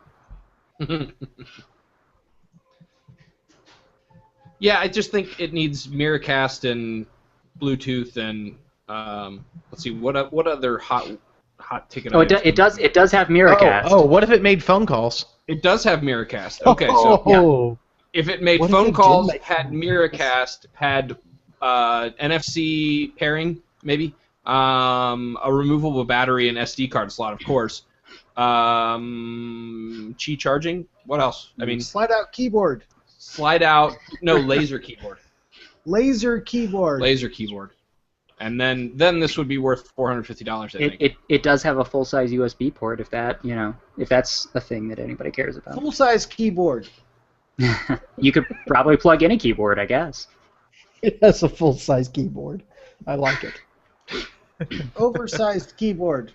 Yeah, I just think it needs Miracast and Bluetooth and let's see what other hot ticket. Oh, it does have Miracast. Oh, what if it made phone calls? It does have Miracast. Okay, so yeah. If it made phone calls, had Miracast, had NFC pairing, maybe. A removable battery and SD card slot, of course. Qi charging. What else? I mean, slide out keyboard. Slide out. No, laser keyboard. Laser keyboard. Laser keyboard. And then this would be worth $450, I think. It does have a full-size USB port if that's a thing that anybody cares about. Full-size keyboard. You could probably plug in a keyboard, I guess. It has a full-size keyboard. I like it. Oversized keyboard.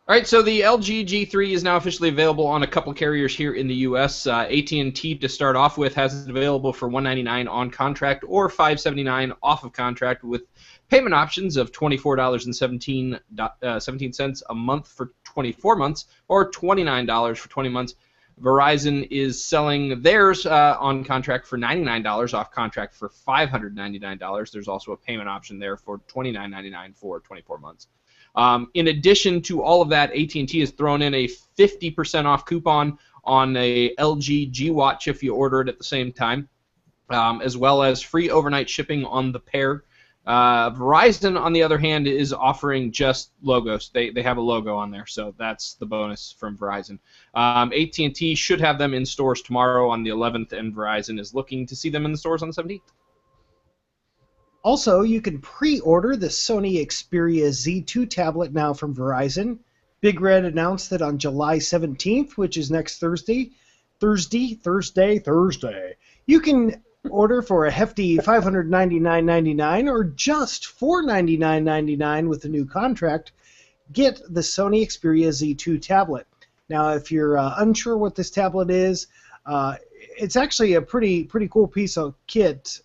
All right, so the LG G3 is now officially available on a couple carriers here in the U.S. AT&T, to start off with, has it available for $199 on contract or $579 off of contract, with payment options of $24.17 a month for 24 months or $29 for 20 months. Verizon is selling theirs on contract for $99, off contract for $599. There's also a payment option there for $29.99 for 24 months. In addition to all of that, AT&T has thrown in a 50% off coupon on a LG G Watch if you order it at the same time, as well as free overnight shipping on the pair. Verizon, on the other hand, is offering just logos. They have a logo on there, so that's the bonus from Verizon. AT&T should have them in stores tomorrow on the 11th, and Verizon is looking to see them in the stores on the 17th. Also, you can pre-order the Sony Xperia Z2 tablet now from Verizon. Big Red announced that on July 17th, which is next Thursday, you can order for a hefty $599.99 or just $499.99 with the new contract. Get the Sony Xperia Z2 tablet. Now, if you're unsure what this tablet is, it's actually a pretty cool piece of kit,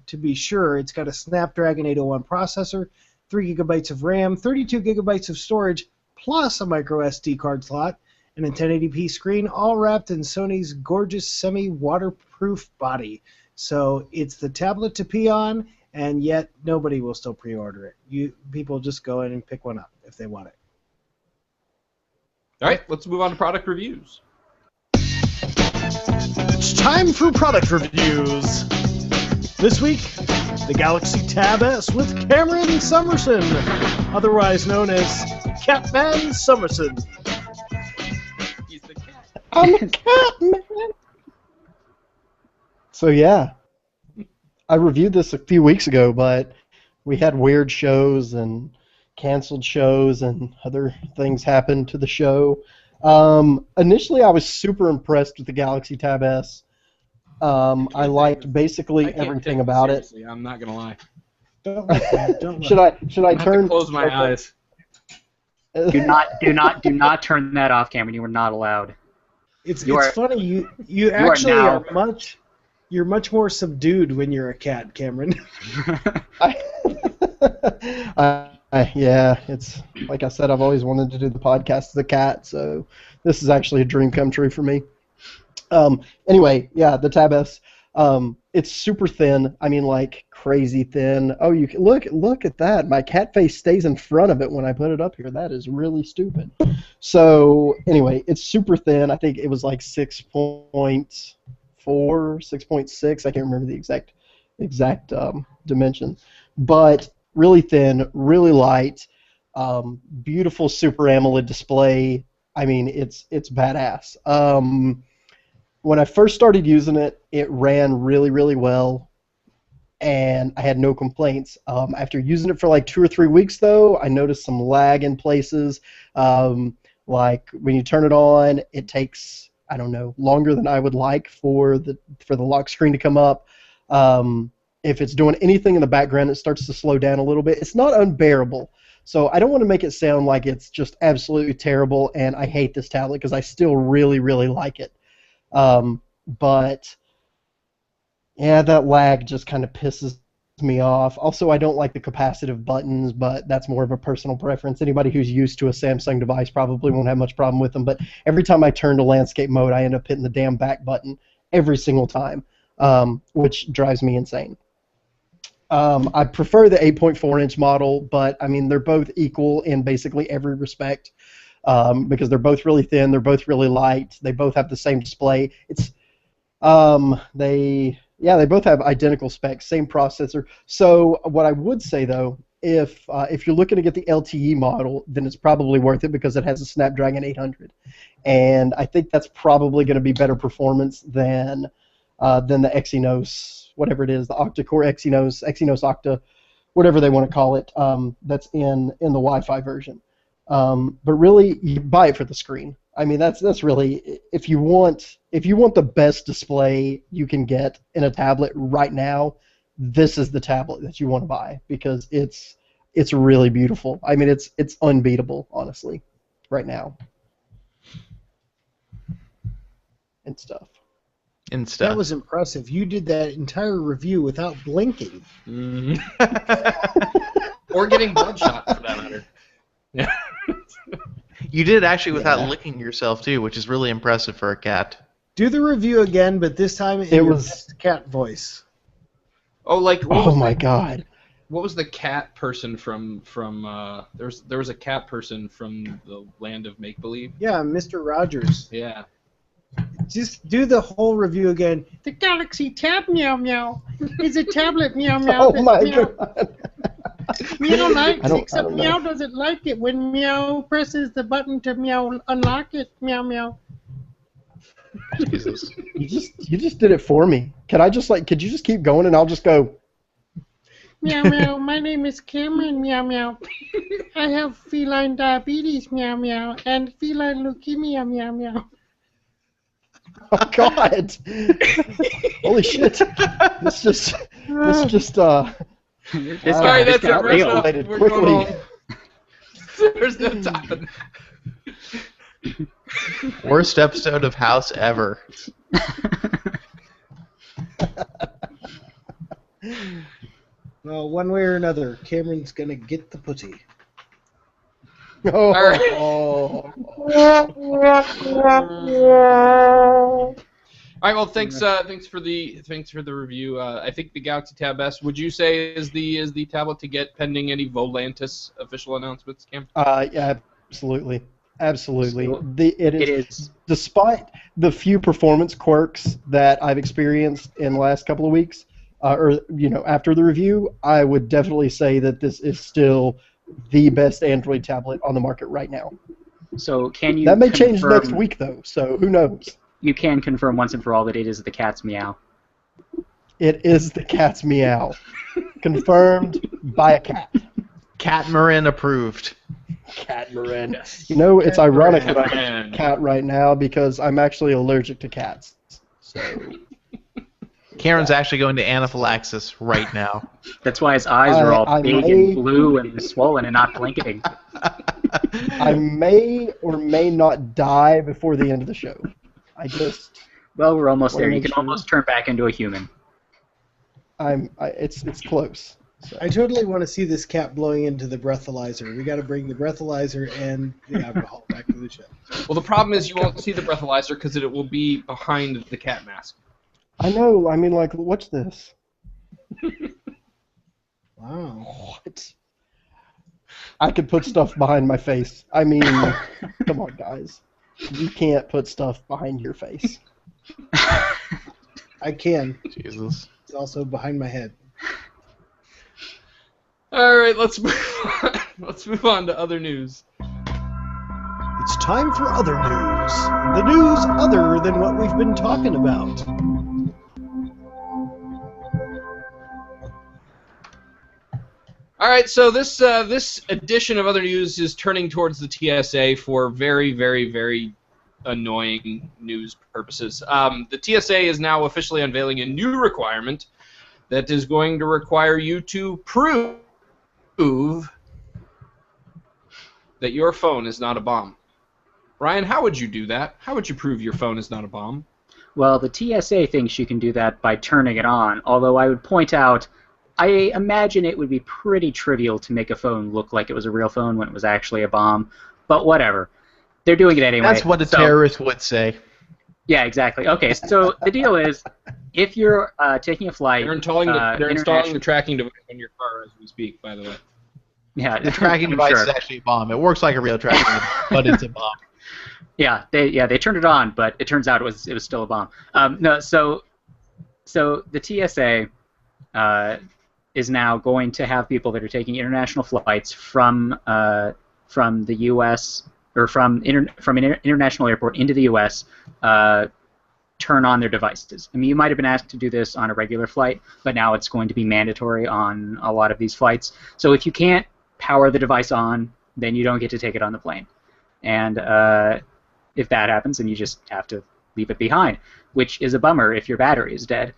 to be sure. It's got a Snapdragon 801 processor, 3 gigabytes of RAM, 32 gigabytes of storage, plus a micro SD card slot, and a 1080p screen, all wrapped in Sony's gorgeous semi-waterproof body. So it's the tablet to pee on, and yet nobody will still pre-order it. People just go in and pick one up if they want it. All right, let's move on to product reviews. It's time for product reviews. This week, the Galaxy Tab S with Cameron Summerson, otherwise known as Catman Summerson. He's the cat. I'm a cat, man. So yeah, I reviewed this a few weeks ago, but we had weird shows and canceled shows and other things happened to the show. Initially, I was super impressed with the Galaxy Tab S. I liked basically everything about it. I'm not gonna lie. Don't Should I turn? To close my eyes. Do not turn that off, Cameron. You are not allowed. It's funny. You actually are you're much more subdued when you're a cat, Cameron. Yeah, it's like I said, I've always wanted to do the podcast as a cat, so this is actually a dream come true for me. Anyway, yeah, the Tab S, it's super thin. I mean, like crazy thin. Oh, you can look at that. My cat face stays in front of it when I put it up here. That is really stupid. So anyway, it's super thin. I think it was like 6.4, 6.6. I can't remember the exact dimension, but really thin, really light, beautiful Super AMOLED display. I mean, it's badass. When I first started using it, it ran really, really well, and I had no complaints. After using it for like 2 or 3 weeks, though, I noticed some lag in places. Like when you turn it on, it takes, I don't know, longer than I would like for the lock screen to come up. If it's doing anything in the background, it starts to slow down a little bit. It's not unbearable. So I don't want to make it sound like it's just absolutely terrible and I hate this tablet, because I still really, really like it. But yeah, that lag just kind of pisses me off. Also, I don't like the capacitive buttons, but that's more of a personal preference. Anybody who's used to a Samsung device probably won't have much problem with them, but every time I turn to landscape mode, I end up hitting the damn back button every single time, which drives me insane. I prefer the 8.4-inch model, but I mean, they're both equal in basically every respect, because they're both really thin, they're both really light, they both have the same display. It's they both have identical specs, same processor. So what I would say though, if you're looking to get the LTE model, then it's probably worth it because it has a Snapdragon 800, and I think that's probably going to be better performance than than the Exynos, whatever it is, the octa-core Exynos, Exynos Octa, whatever they want to call it. That's in the Wi-Fi version. But really, you buy it for the screen. I mean, that's really, if you want the best display you can get in a tablet right now, this is the tablet that you want to buy because it's really beautiful. I mean, it's unbeatable, honestly, right now. And stuff. That was impressive. You did that entire review without blinking. Mm. Or getting bloodshot, for that matter. Yeah. You did actually without licking yourself too, which is really impressive for a cat. Do the review again, but this time in your best cat voice. Oh, like my God! What was the cat person from there was a cat person from the land of make believe? Yeah, Mr. Rogers. Yeah. Just do the whole review again. The Galaxy Tab Meow Meow is a tablet Meow Meow. Oh my God! Meow likes, except Meow doesn't like it when Meow presses the button to Meow unlock it. Meow Meow. Jesus. You just did it for me. Could you just keep going and I'll just go? Meow Meow. My name is Cameron. Meow Meow. I have feline diabetes. Meow Meow. And feline leukemia. Meow Meow. Oh God! Holy shit! This just This Sorry, that's got it. real. We're Quickly. going home. There's no time. Worst episode of House ever. Well, one way or another, Cameron's gonna get the putty. Oh. All right. Well, thanks for the review. I think the Galaxy Tab S, would you say is the tablet to get pending any Volantis official announcements, Cam? Yeah, absolutely. Absolutely. So, It is. Despite the few performance quirks that I've experienced in the last couple of weeks, after the review, I would definitely say that this is still the best Android tablet on the market right now. So can you? That may change confirm, next week, though. So who knows? You can confirm once and for all that it is the cat's meow. It is the cat's meow, confirmed by a cat. Catamaran approved. Catamaran. Yes. You know, it's ironic that I Catamaran. have a cat right now because I'm actually allergic to cats. So Karen's actually going to anaphylaxis right now. That's why his eyes are all I big may- and blue and swollen and not blinking. I may or may not die before the end of the show. Well, we're almost Wanna there. You make can sure. almost turn back into a human. It's close. So. I totally want to see this cat blowing into the breathalyzer. We got to bring the breathalyzer and the alcohol back to the show. Well, the problem is you won't see the breathalyzer because it will be behind the cat mask. I know. I mean, like, watch this. Wow. What? I could put stuff behind my face. I mean, come on, guys. You can't put stuff behind your face. I can. Jesus. It's also behind my head. All right, let's move on. Let's move on to other news. It's time for other news. The news other than what we've been talking about. All right, so this edition of other news is turning towards the TSA for very, very, very annoying news purposes. The TSA is now officially unveiling a new requirement that is going to require you to prove that your phone is not a bomb. Ryan, how would you do that? How would you prove your phone is not a bomb? Well, the TSA thinks you can do that by turning it on, although I would point out, I imagine it would be pretty trivial to make a phone look like it was a real phone when it was actually a bomb, but whatever. They're doing it anyway. That's what a terrorist would say. Yeah, exactly. Okay, so the deal is, if you're taking a flight... They're installing the international- tracking device on your car as we speak, by the way. Yeah, The tracking device sure. is actually a bomb. It works like a real tracking device, but it's a bomb. Yeah, they turned it on, but it turns out it was still a bomb. So the TSA is now going to have people that are taking international flights from the U.S. or from an international airport into the U.S. turn on their devices. I mean, you might have been asked to do this on a regular flight, but now it's going to be mandatory on a lot of these flights. So if you can't power the device on, then you don't get to take it on the plane. And if that happens, then you just have to leave it behind, which is a bummer if your battery is dead.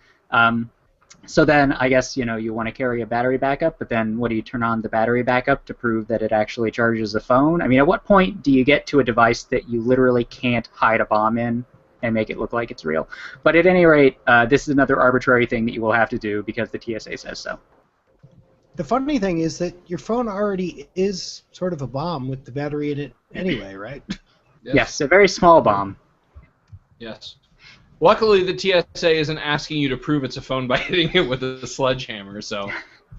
So then I guess you want to carry a battery backup, but then what do you turn on the battery backup to prove that it actually charges the phone? I mean, at what point do you get to a device that you literally can't hide a bomb in and make it look like it's real? But at any rate, this is another arbitrary thing that you will have to do because the TSA says so. The funny thing is that your phone already is sort of a bomb with the battery in it anyway, right? Yes, a very small bomb. Yes. Luckily, the TSA isn't asking you to prove it's a phone by hitting it with a sledgehammer, so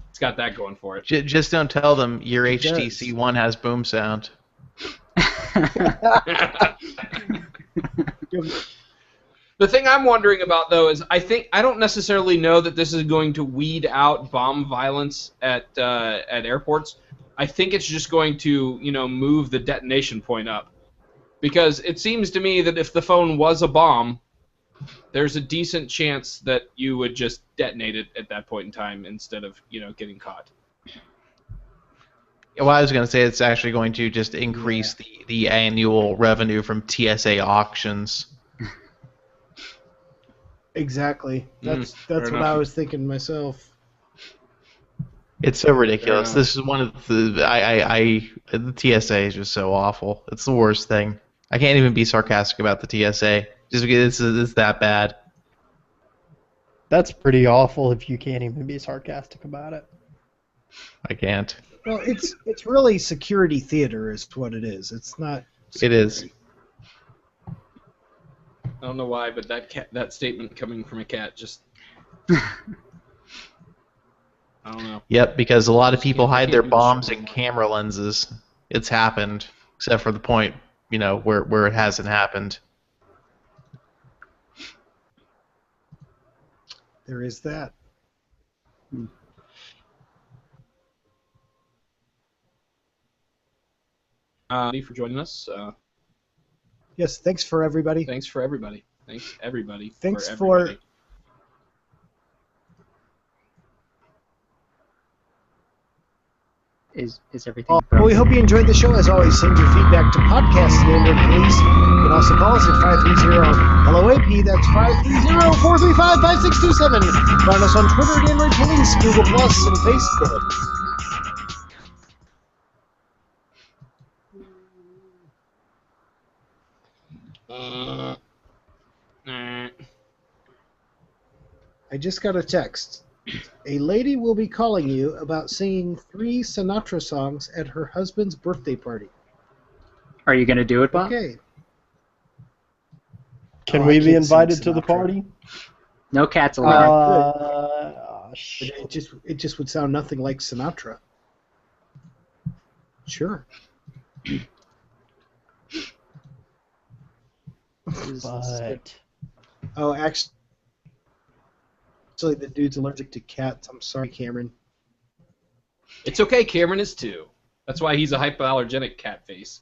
it's got that going for it. Just don't tell them your HTC One has boom sound. The thing I'm wondering about, though, is I don't necessarily know that this is going to weed out bomb violence at airports. I think it's just going to, move the detonation point up. Because it seems to me that if the phone was a bomb, there's a decent chance that you would just detonate it at that point in time instead of, getting caught. Well, I was going to say it's actually going to just increase the annual revenue from TSA auctions. Exactly. That's what I was thinking myself. It's so ridiculous. This is one of the the TSA is just so awful. It's the worst thing. I can't even be sarcastic about the TSA just because it's that bad. That's pretty awful if you can't even be sarcastic about it. I can't. Well, it's really security theater is what it is. It's not security. It is. I don't know why, but that statement coming from a cat just... I don't know. Yep, because a lot of people hide their bombs in camera lenses. It's happened, except for the point, where it hasn't happened. There is that. Thank you for joining us. Yes, thanks for everybody. Thanks for everybody. Thanks everybody. Thanks for everybody. Is everything? Well, we hope you enjoyed the show. As always, send your feedback to podcast@Android You can also call us at 530-HELLO-AP. That's 530-435-5627. Find us on Twitter at Android Police, Google Plus, and Facebook. I just got a text. A lady will be calling you about singing 3 Sinatra songs at her husband's birthday party. Are you going to do it, Bob? Okay. Can we be invited to the party? No cats allowed. Shit. It just would sound nothing like Sinatra. Sure. But oh, actually, the dude's allergic to cats. I'm sorry, Cameron. It's okay. Cameron is too. That's why he's a hypoallergenic cat face.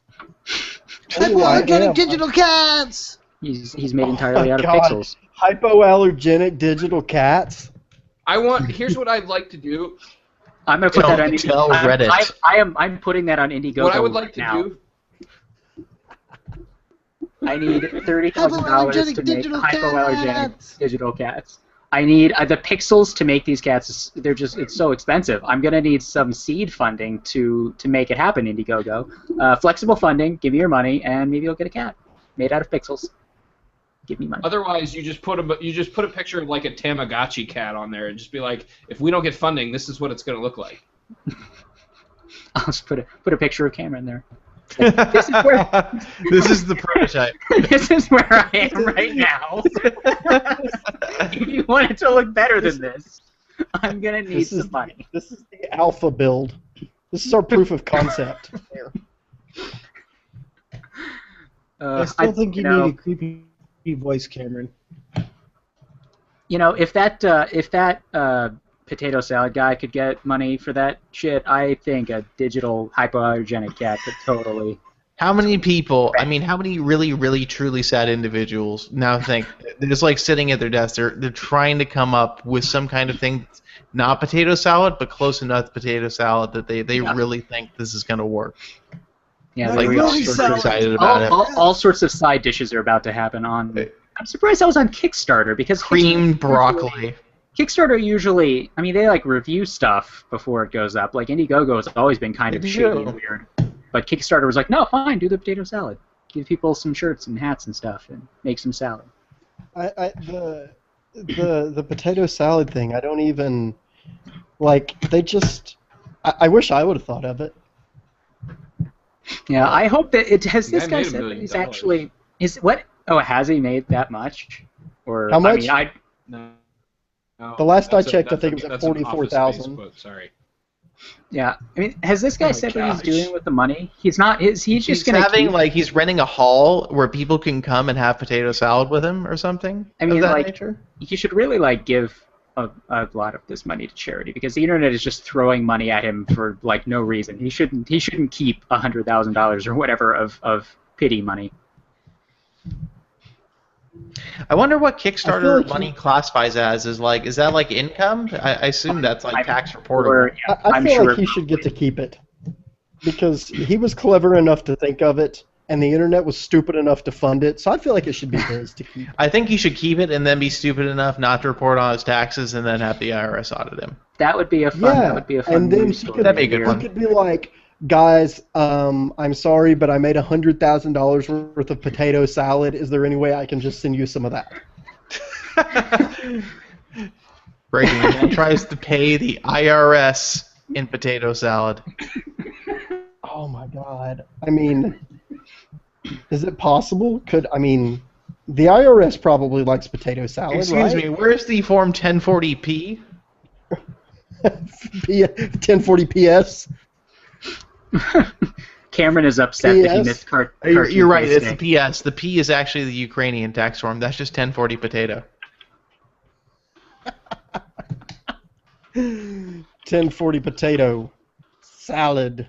Hypoallergenic digital cats. He's made entirely out of God. pixels. Hypoallergenic digital cats. Here's what I'd like to do. I'm gonna put that on tell Reddit. I'm putting that on Indiegogo. What I would like to now. do. I need $30,000 to make hypoallergenic digital cats. I need the pixels to make these cats. It's so expensive. I'm gonna need some seed funding to make it happen. Indiegogo, flexible funding. Give me your money, and maybe you'll get a cat made out of pixels. Give me money. Otherwise, you just put a picture of like a Tamagotchi cat on there, and just be like, if we don't get funding, this is what it's gonna look like. I'll just put a picture of Cameron there. Like, this is where. This is the prototype. This is where I am right now. If you want it to look better than this, I'm gonna need some money. This is the alpha build. This is our proof of concept. Here. I still think you need a creepy voice, Cameron. If that potato salad guy could get money for that shit, I think a digital hypoallergenic cat could totally How many people, I mean, how many really, really, truly sad individuals now think they're just like sitting at their desk, they're trying to come up with some kind of thing that's not potato salad, but close enough to potato salad that they really think this is going to work. Yeah, Like, there all all super sorts of excited about it. all sorts of side dishes are about to happen on. I'm surprised that was on Kickstarter because Creamed broccoli. Kickstarter usually, I mean, they like review stuff before it goes up. Like Indiegogo has always been kind of They shady do. and weird, but Kickstarter was like, no, fine, do the potato salad, give people some shirts and hats and stuff, and make some salad. The potato salad thing, I don't even like. They just. I wish I would have thought of it. Yeah, I hope that it has. This guy guy made $1 said that million. he's actually is what? Oh, has he made that much? Or How much? I mean, No. The last I That's checked, I that's think it was at that's an Office 44,000. Space quote, sorry. yeah. I mean, has this guy Oh my said what he's gosh. doing with the money? He's not. Is he just He's gonna having keep? like he's renting a hall where people can come and have potato salad with him or something. I mean, of that like, nature. he should really like give a lot of this money to charity because the internet is just throwing money at him for like no reason. He shouldn't keep $100,000 or whatever of pity money. I wonder what I feel Kickstarter like money classifies as. Is that like income? I assume that's like tax reportable. Or, yeah, I I'm feel sure like he should get to keep it because he was clever enough to think of it, and the internet was stupid enough to fund it. So I feel like it should be his to keep. I think he should keep it and then be stupid enough not to report on his taxes and then have the IRS audit him. that would be a fun. Yeah, That would be a fun and then news he story. could, That'd be a good he one. could be like, guys, I'm sorry, but I made $100,000 worth of potato salad. Is there any way I can just send you some of that? Breaking man tries to pay the IRS in potato salad. Oh my God! I mean, is it possible? The IRS probably likes potato salad, Excuse right? me, where's the form 1040p? 1040 PS. Cameron is upset that he PS? missed You're right, it's Cartoon the PS. The P is actually the Ukrainian tax form. That's just 1040 potato. 1040 potato salad.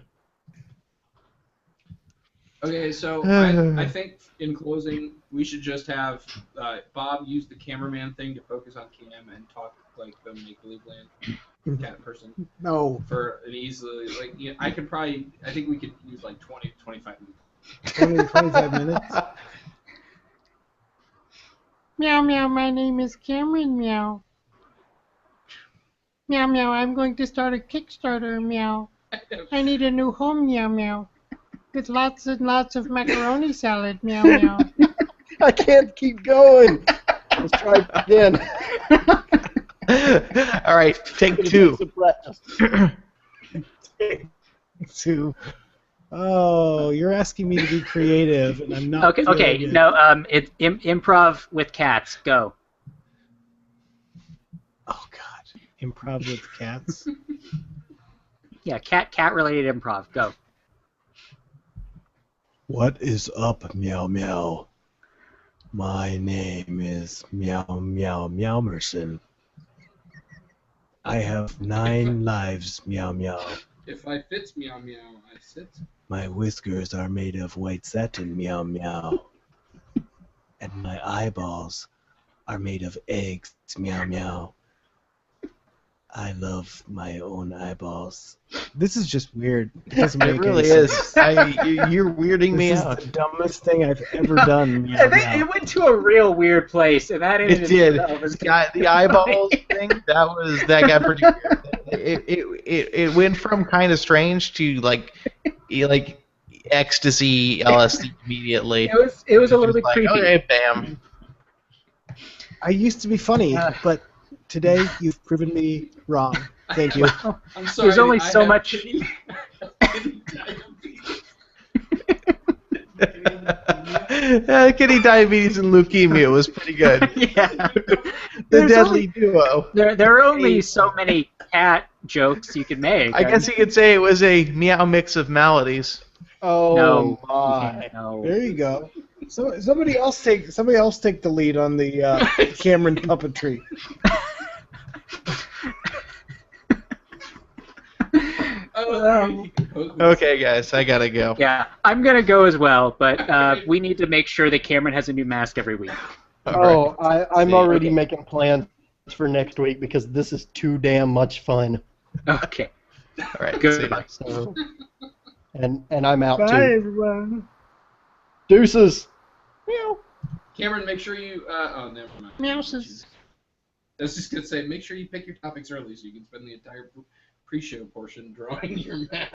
Okay, so I think in closing, we should just have Bob use the cameraman thing to focus on Cam and talk like the make-believe land cat person No, for an easily, like, yeah, I think we could use like 20, 25 minutes. 20, 25 minutes. Meow meow, my name is Cameron Meow. Meow meow, I'm going to start a Kickstarter Meow. I need a new home Meow meow. With lots and lots of macaroni salad Meow meow. I can't keep going. Let's try it again. All right, take two. Some practice. Two. Oh, you're asking me to be creative, and I'm not. Okay, feeling it. no, improv with cats. Go. Oh God, improv with cats. Yeah, cat related improv. Go. What is up, Meow Meow? My name is Meow Meow Meowmerson. I have 9 lives, Meow Meow. If I fits meow meow, I sit. My whiskers are made of white satin, Meow Meow. And my eyeballs are made of eggs, Meow Meow. I love my own eyeballs. This is just weird. It doesn't make It really any is. sense. You're weirding me This is out. the dumbest thing I've ever done. Meow, meow. It went to a real weird place, and that It did. The eyeballs thing, that got pretty weird. It went from kind of strange to like ecstasy, LSD immediately. It was a little bit Like, creepy. okay, bam. I used to be funny, but today you've proven me wrong. Thank you. I'm sorry. There's only I so have much. kitty Kitty diabetes and leukemia was pretty good. Yeah. The There's deadly duo. There are only so many cat jokes you can make. I guess you could say it was a meow mix of maladies. Oh No. my. No. There you go. So somebody else take the lead on the Cameron puppetry. Okay, guys, I gotta go. Yeah, I'm gonna go as well, but we need to make sure that Cameron has a new mask every week. Oh, I'm See. already Okay. making plans for next week because this is too damn much fun. Okay. All right. Goodbye. See ya. So, and I'm out Bye, too. everyone. Deuces. Meow. Cameron, make sure you. Oh, never mind. Mouses. I was just gonna say, make sure you pick your topics early so you can spend the entire pre-show portion drawing your map.